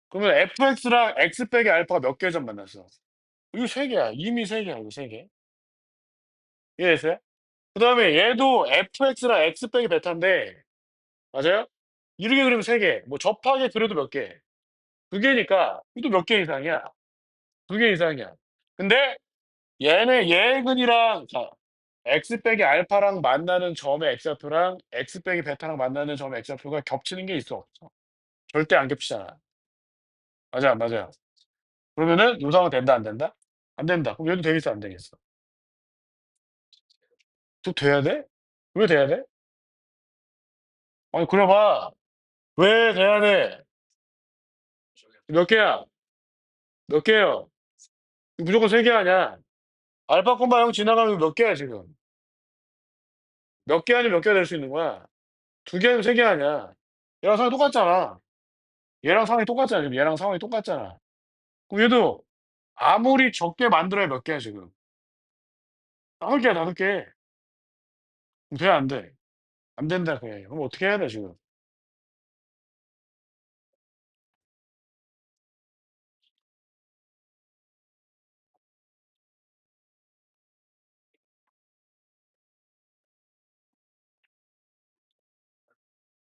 Speaker 1: 그러면 fx랑 x 빼기 알파가 몇 개 점 만났어? 이거 3 개야. 이미 3 개야, 이거 3 개. 이해됐어요? 그다음에 얘도 fx랑 x 빼기 베타인데 맞아요? 이렇게 그리면 3 개. 뭐 접하게 그려도 몇 개? 2 개니까 이것도 몇 개 이상이야. 2개 이상이야. 근데 얘네 얘근이랑 자 x 빼기 알파랑 만나는 점의 x좌표랑 x 빼기 베타랑 만나는 점의 x좌표가 겹치는 게 있어 없어? 절대 안 겹치잖아. 맞아 안 맞아요? 그러면은 요상은 된다 안 된다? 안 된다. 그럼 얘도 되겠어 안 되겠어? 또 돼야 돼? 왜 돼야 돼? 아니 그래 봐. 왜 돼야 돼? 몇 개야? 몇 개예요? 무조건 3개 아니야. 알파 콤마 0 지나가면 몇 개야 지금? 몇 개 아니면 몇 개가 될 수 있는 거야? 2개 아니면 3개 아니야. 얘랑 상황이 똑같잖아. 얘랑 상황이 똑같잖아 지금 얘랑 상황이 똑같잖아. 그럼 얘도 아무리 적게 만들어야 몇 개야 지금? 5 개야 5 개. 그럼 돼 안 돼? 안 된다 그 얘기야. 그럼 어떻게 해야 돼 지금?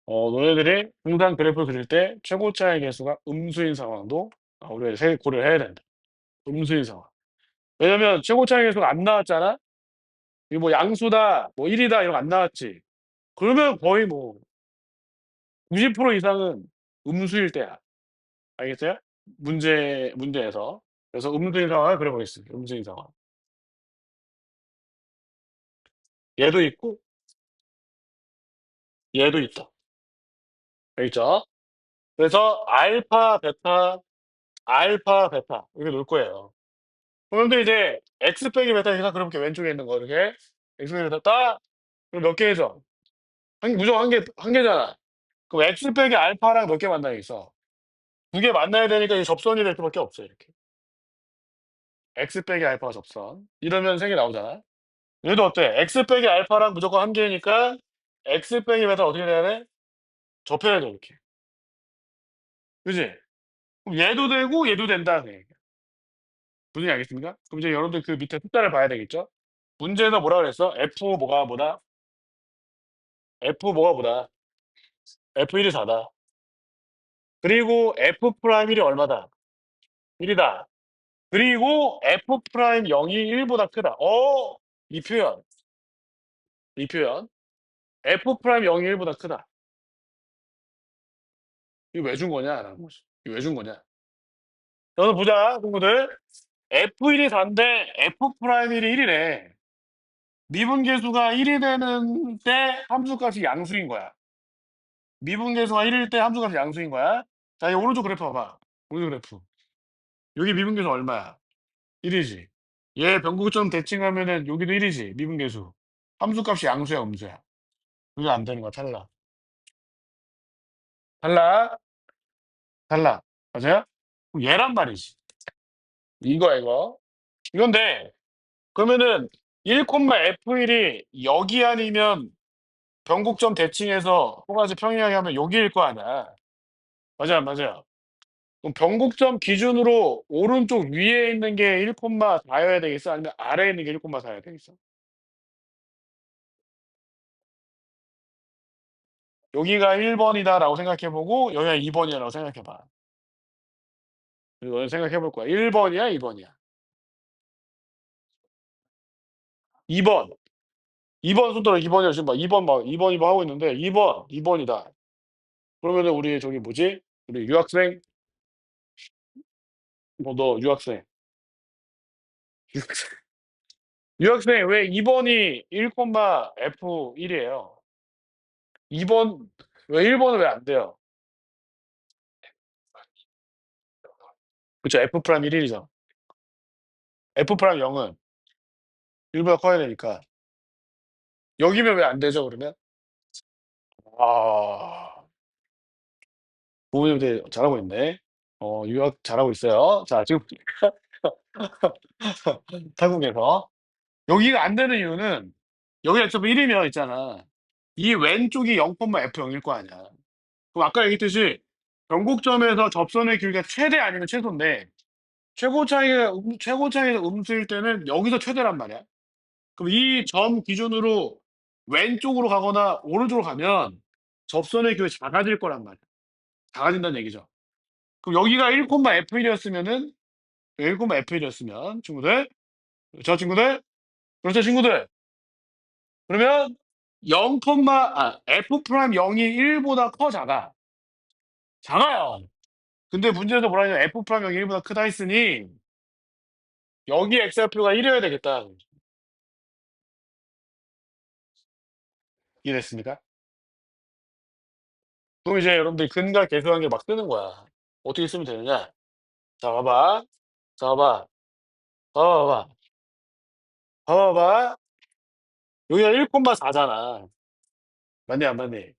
Speaker 1: 너네들이 분산 그래프 그릴 때 최고차의 개수가 음수인 상황도 우리가 이제 고려를 해야 된다. 음수인 상황. 왜냐면 최고차의 개수가 안 나왔잖아? 이거 뭐 양수다, 뭐 1 이다 이런 거 안 나왔지. 그러면 거의 뭐 90% 이상은 음수일 때야. 알겠어요? 문제에서. 그래서 음수인 상황을 그려 보겠습니다. 음수인 상황. 얘도 있고 얘도 있다. 알겠죠? 그래서 알파, 베타 이렇게 놓을 거예요. 그런데 이제 x 빼기 베타 해서 그렇게 왼쪽에 있는 거 이렇게 x 빼기 베타 딱 그럼 몇 개죠? 무조건 한 개잖아. 그럼 x 빼기 알파랑 몇 개 만나야겠어? 2개 만나야 되니까 이 접선이 될 수밖에 없어요. 이렇게 x 빼기 알파가 접선. 이러면 3개 나오잖아. 얘도 어때? x 빼기 알파랑 무조건 한 개니까 x 빼기 베타 어떻게 돼야 돼? 접해야 돼, 이렇게. 그지? 그럼 얘도 되고 얘도 된다. 그 얘기야. 무슨 얘기 알겠습니까? 그럼 이제 여러분들 그 밑에 숫자를 봐야 되겠죠? 문제에서 뭐라 그랬어? F 뭐가 뭐다? F 뭐가 뭐다? F1이 4다. 그리고 F 프라임 1이 얼마다? 1이다. 그리고 F 프라임 0이 1보다 크다. 이 표현. 이 표현. F 프라임 0이 1보다 크다. 이거 왜 준 거냐? 라는 거지. 이거 왜 준 거냐? 너는 보자, 친구들. F1이 4인데 F 프라임 1이 1이래. 미분계수가 1이 되는 때 함수값이 양수인 거야. 미분계수가 1일 때 함수값이 양수인 거야. 자, 이 오른쪽 그래프 봐봐. 오른쪽 그래프. 여기 미분계수 얼마야? 1이지. 얘 변곡점 대칭하면은 여기도 1이지. 미분계수. 함수값이 양수야, 음수야. 이거 안 되는 거야, 탈락. 탈락. 탈락. 맞아요? 그럼 얘란 말이지. 이거야, 이거. 이건데, 그러면은 1,F1이 여기 아니면 변곡점 대칭해서 또다시 평행하게 하면 여기일 거 아니야. 맞아, 맞아. 그럼 변곡점 기준으로 오른쪽 위에 있는 게 1,4여야 되겠어? 아니면 아래에 있는 게 1,4여야 되겠어? 여기가 1번이다라고 생각해보고 여기가 2번이라고 생각해봐. 그리고 너는 생각해볼 거야. 1번이야, 2번이야? 2번. 2번 손들어, 2번이야. 지금 봐. 2번 막 2번, 2번 하고 있는데 2번, 2번이다. 그러면은 우리 저기 뭐지? 우리 유학생? 너 유학생. 유학생. 유학생 왜 2번이 1,F1이에요? 2번 왜 1번은 왜 안 돼요? 그쵸? F 프라임 1이죠. F 프라임 0은 1보다 커야 되니까. 여기면 왜 안 되죠, 그러면? 아, 부모님 되게 잘하고 있네. 유학 잘하고 있어요. 자, 지금 타국에서. 여기가 안 되는 이유는 여기가 x 1이면 있잖아. 이 왼쪽이 0,F0일 거 아니야. 그럼 아까 얘기했듯이 변곡점에서 접선의 길이가 최대 아니면 최소인데 최고 차이가 음수일 때는 여기서 최대란 말이야. 그럼 이 점 기준으로 왼쪽으로 가거나 오른쪽으로 가면 접선의 길이 작아질 거란 말이야. 작아진다는 얘기죠. 그럼 여기가 1,F1이었으면은 1,F1이었으면 친구들, 저 친구들, 그렇죠 친구들. 그러면 0, F 프라임 0이 1보다 커 작아. 작아요. 근데 문제에서 뭐라 하냐면 F 프라임 0이 1보다 크다 했으니 여기 x좌표가 1이어야 되겠다. 이해됐습니까? 그럼 이제 여러분들이 근과 계수한 게 막 뜨는 거야. 어떻게 쓰면 되느냐? 자, 봐봐. 자, 봐봐. 봐봐, 봐봐. 봐봐, 봐봐. 여기가 1,4잖아. 맞니, 안 맞니?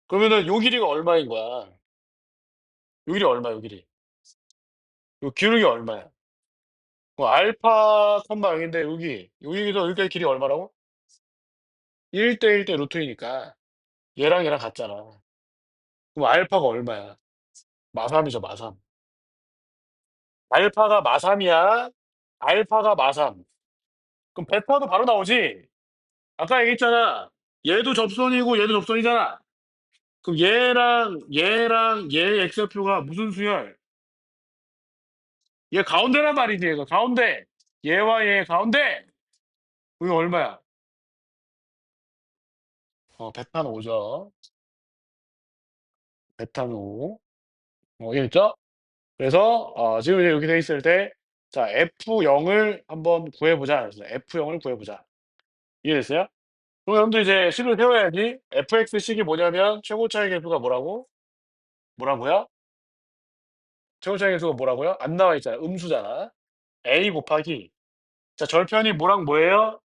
Speaker 1: 그러면은 요 길이가 얼마인 거야? 요 길이 얼마야, 요 길이? 요 기울기 얼마야? 알파, 0인데 여기서 여기까지 길이 얼마라고? 1대 1대 루트이니까 얘랑 얘랑 같잖아. 그럼 알파가 얼마야? 마삼이죠, 마삼. 알파가 마삼이야. 알파가 마삼. 그럼 베타도 바로 나오지? 아까 얘기했잖아. 얘도 접선이고 얘도 접선이잖아. 그럼 얘랑 얘의 x표가 무슨 수열? 얘 가운데란 말이지, 얘가. 가운데. 얘와 얘 가운데. 그게 얼마야? 베타는 5죠. 베타는 5. 이해됐죠? 그래서 지금 이제 이렇게 돼 있을 때 자, F0을 한번 구해보자. 그래서 F0을 구해보자. 이해됐어요? 그럼 여러분들 이제 식을 세워야지. fx식이 뭐냐면 최고 차이 계수가 뭐라고? 뭐라고요? 최고 차이 계수가 뭐라고요? 안 나와 있잖아. 음수잖아. a 곱하기. 자, 절편이 뭐랑 뭐예요?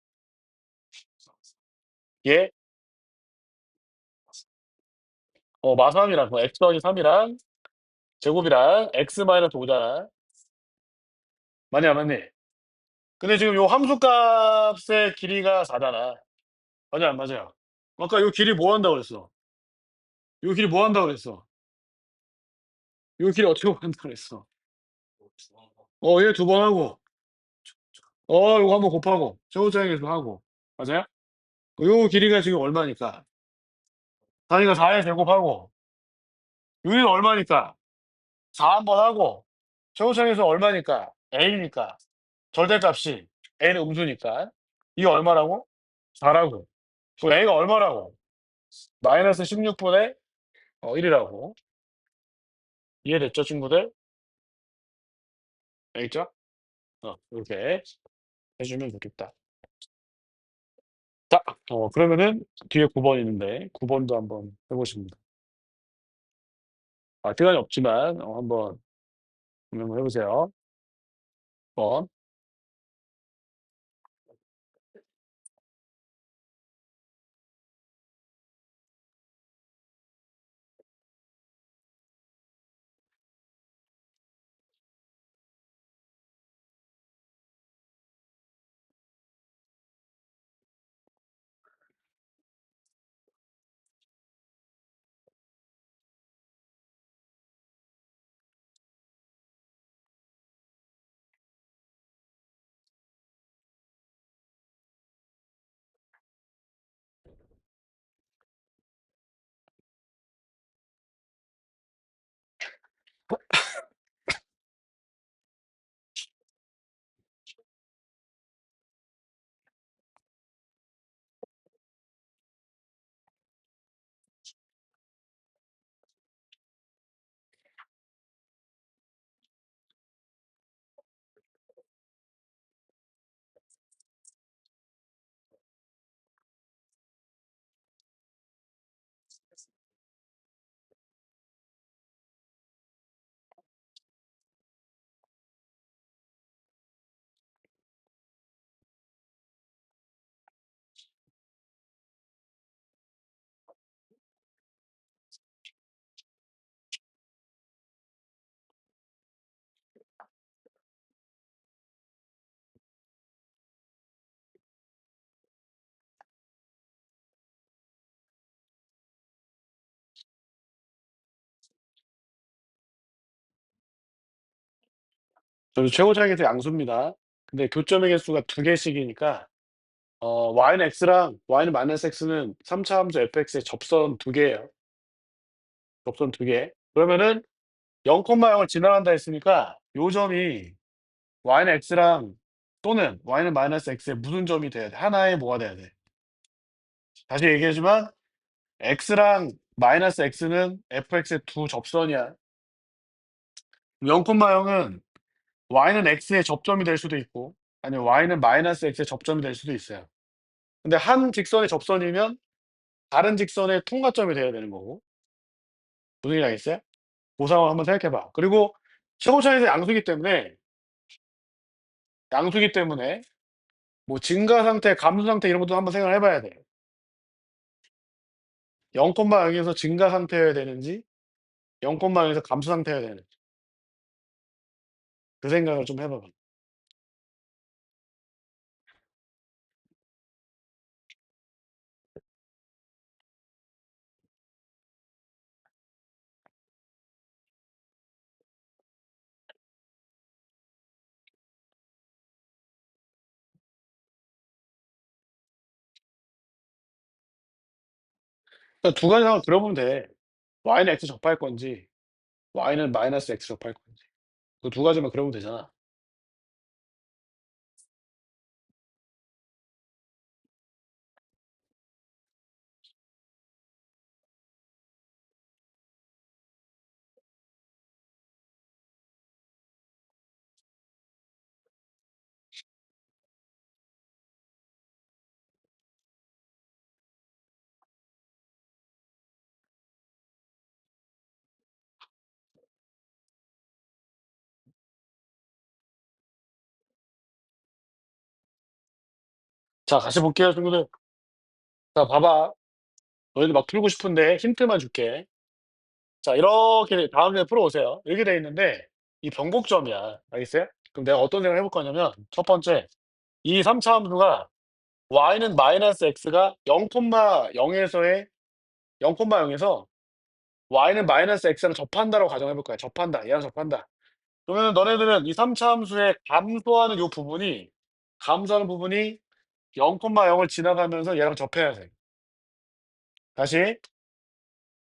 Speaker 1: 예? 마삼이랑 x 더하기 3이랑 제곱이랑 x 마이너스 5잖아. 맞니 안 맞니? 근데 지금 요 함수 값의 길이가 4잖아. 맞아요, 안 맞아요? 아까 요 길이 뭐 한다고 그랬어? 요 길이 뭐 한다고 그랬어? 요 길이 어떻게 뭐 한다고 그랬어? 얘 두 번 하고 요거 한번 곱하고 제곱장에서 하고 맞아요? 요 길이가 지금 얼마니까? 4니까 4에 제곱하고 여기는 얼마니까? 4 한 번 하고 제곱창에서 얼마니까? a니까 절대값이 a는 음수니까 이게 얼마라고? 4라고. 그럼 a가 얼마라고? 마이너스 16분의 1이라고. 이해됐죠, 친구들? 알겠죠? 이렇게 해주면 좋겠다. 자, 그러면은 뒤에 9번 있는데 9번도 한번 해보십니다. 시간이 없지만 한번 해보세요. 1번. 저는 최고차이에서 양수입니다. 근데 교점의 개수가 두 개씩이니까 y는 x랑 y는 마이너스 x는 3차 함수 fx의 접선 두 개예요. 접선 두 개. 그러면은 0,0을 지나간다 했으니까 요 점이 y는 x랑 또는 y는 마이너스 x의 무슨 점이 돼야 돼? 하나의 뭐가 돼야 돼? 다시 얘기하지만 x랑 마이너스 x는 fx의 두 접선이야. 0,0은 y는 x의 접점이 될 수도 있고 아니면 y는 마이너스 x의 접점이 될 수도 있어요. 근데 한 직선의 접선이면 다른 직선의 통과점이 돼야 되는 거고. 무슨 얘기 알겠어요? 그 상황 한번 생각해 봐. 그리고 최고차에서 양수기 때문에 뭐 증가 상태, 감소 상태 이런 것도 한번 생각을 해 봐야 돼. 0,0에서 증가 상태여야 되는지 0,0에서 감소 상태여야 되는지 그 생각을 좀 해 봐봐. 그러니까 두 가지 상황을 들어보면 돼. y는 x 접할 건지 y는 마이너스 x 접할 건지. 그 두 가지만 그러면 되잖아. 자, 같이 볼게요, 친구들. 자, 봐봐. 너희들 막 풀고 싶은데 힌트만 줄게. 자, 이렇게 다음 주에 풀어오세요. 이렇게 돼 있는데 이 변곡점이야. 알겠어요? 그럼 내가 어떤 생각을 해볼 거냐면 첫 번째 이 3차 함수가 y는 마이너스 x가 0,0에서의 0,0에서 y는 마이너스 x랑 접한다라고 가정해 볼 거야. 접한다. 얘랑 접한다. 그러면은 너네들은 이 3차 함수의 감소하는 요 부분이 감소하는 부분이 0,0을 지나가면서 얘랑 접해야 돼. 다시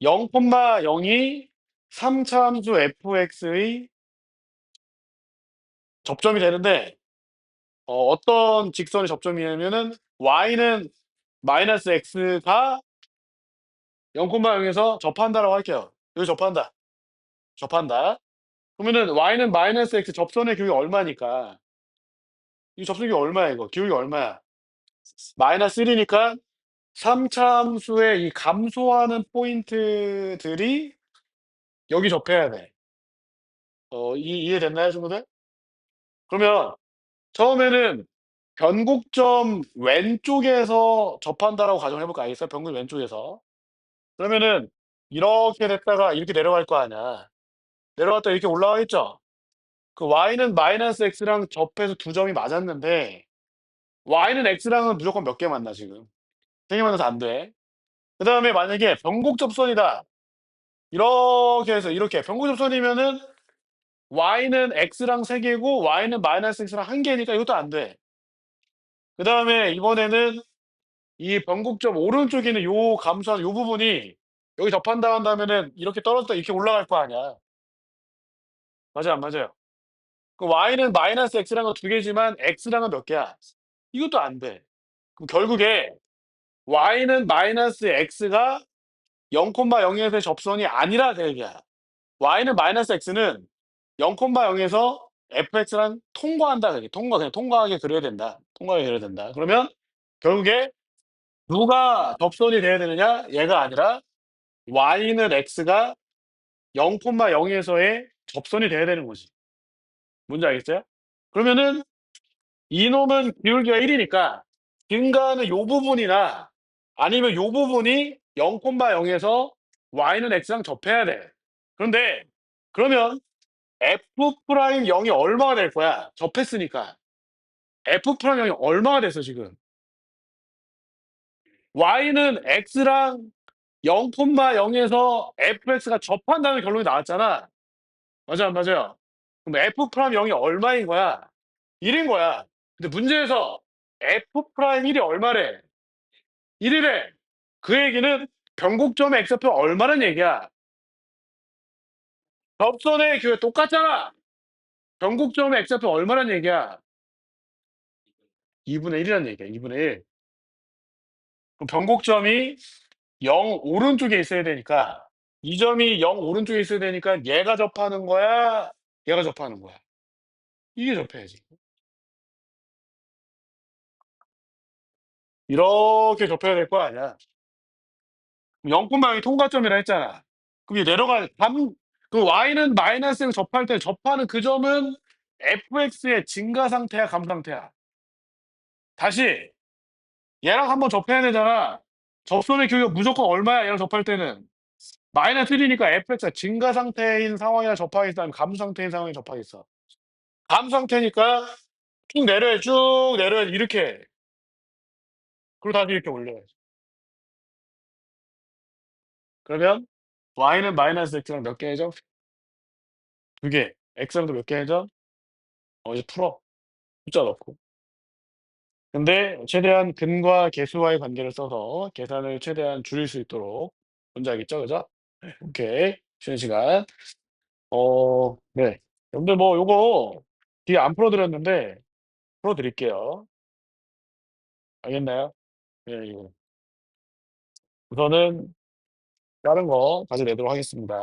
Speaker 1: 0,0이 3차 함수 fx의 접점이 되는데 어떤 직선이 접점이냐면은 y는 마이너스 x가 0,0에서 접한다라고 할게요. 여기 접한다. 접한다. 그러면은 y는 마이너스 x 접선의 교역이 얼마니까 이 접선의 교역이 얼마야 이거? 교역이 얼마야? 마이너스 1이니까 3차 함수의 이 감소하는 포인트들이 여기 접해야 돼. 이해됐나요, 친구들? 그러면 처음에는 변곡점 왼쪽에서 접한다라고 가정해 볼까? 알겠어요? 변곡점 왼쪽에서. 그러면은 이렇게 됐다가 이렇게 내려갈 거 아니야. 내려갔다가 이렇게 올라가겠죠? 그 y는 마이너스 x랑 접해서 두 점이 맞았는데 y는 x랑은 무조건 몇 개 만나 지금. 3개 만나서 안 돼. 그다음에 만약에 변곡접선이다. 이렇게 해서 이렇게 변곡접선이면은 y는 x랑 3 개고 y는 마이너스 x랑 1 개니까 이것도 안 돼. 그다음에 이번에는 이 변곡점 오른쪽에 있는 요 감소한 요 부분이 여기 접한다 한다면은 이렇게 떨어졌다 이렇게 올라갈 거 아니야. 맞아요, 안 맞아요? 그 y는 마이너스 x랑은 2 개지만 x랑은 몇 개야? 이것도 안 돼. 그럼 결국에 y는 마이너스 x가 0,0에서의 접선이 아니라 그 얘기야. y는 마이너스 x는 0,0에서 fx랑 통과한다 그게. 그냥 통과하게 그려야 된다. 통과하게 그려야 된다. 그러면 결국에 누가 접선이 돼야 되느냐? 얘가 아니라 y는 x가 0,0에서의 접선이 돼야 되는 거지. 뭔지 알겠어요? 그러면은 이놈은 기울기가 1 이니까 증가하는 요 부분이나 아니면 요 부분이 0,0에서 y는 x랑 접해야 돼. 그런데 그러면 f 프라임 0이 얼마가 될 거야? 접했으니까. f 프라임 0이 얼마가 됐어 지금? y는 x랑 0,0에서 fx가 접한다는 결론이 나왔잖아. 맞아 안 맞아요? 그럼 f 프라임 0이 얼마인 거야? 1인 거야. 근데 문제에서 f 프라임 1이 얼마래? 1 이래. 그 얘기는 변곡점의 x표 얼마란 얘기야? 접선의 그 똑같잖아. 변곡점의 x표 얼마란 얘기야? 2분의 1이란 얘기야. 2분의 1. 그럼 변곡점이 0 오른쪽에 있어야 되니까 이 점이 0 오른쪽에 있어야 되니까 얘가 접하는 거야? 얘가 접하는 거야? 이게 접해야지. 이렇게 접해야 될 거 아니야. 0,0이 통과점이라 했잖아. 그럼 이제 내려갈 그 y는 마이너스를 접할 때 접하는 그 점은 fx의 증가 상태야, 감 상태야? 다시 얘랑 한번 접해야 되잖아. 접선의 교기가 무조건 얼마야, 얘랑 접할 때는? 마이너스 1이니까 fx가 증가 상태인 상황이랑 접하겠어, 아니면 감소 상태인 상황에 접하겠어? 감소 상태니까 쭉 내려야지 이렇게 해. 그리고 다시 이렇게 올려야지. 그러면 y는 마이너스 x랑 몇 개 해줘? 2 개. x랑도 몇 개 해줘? 이제 풀어. 숫자 넣고. 근데 최대한 근과 계수와의 관계를 써서 계산을 최대한 줄일 수 있도록 뭔지 알겠죠? 그죠? 네. 오케이. 쉬는 시간. 네. 여러분들 뭐 요거 뒤에 안 풀어 드렸는데 풀어 드릴게요. 알겠나요? 네. 이거 우선은 다른 거 가져내도록 하겠습니다.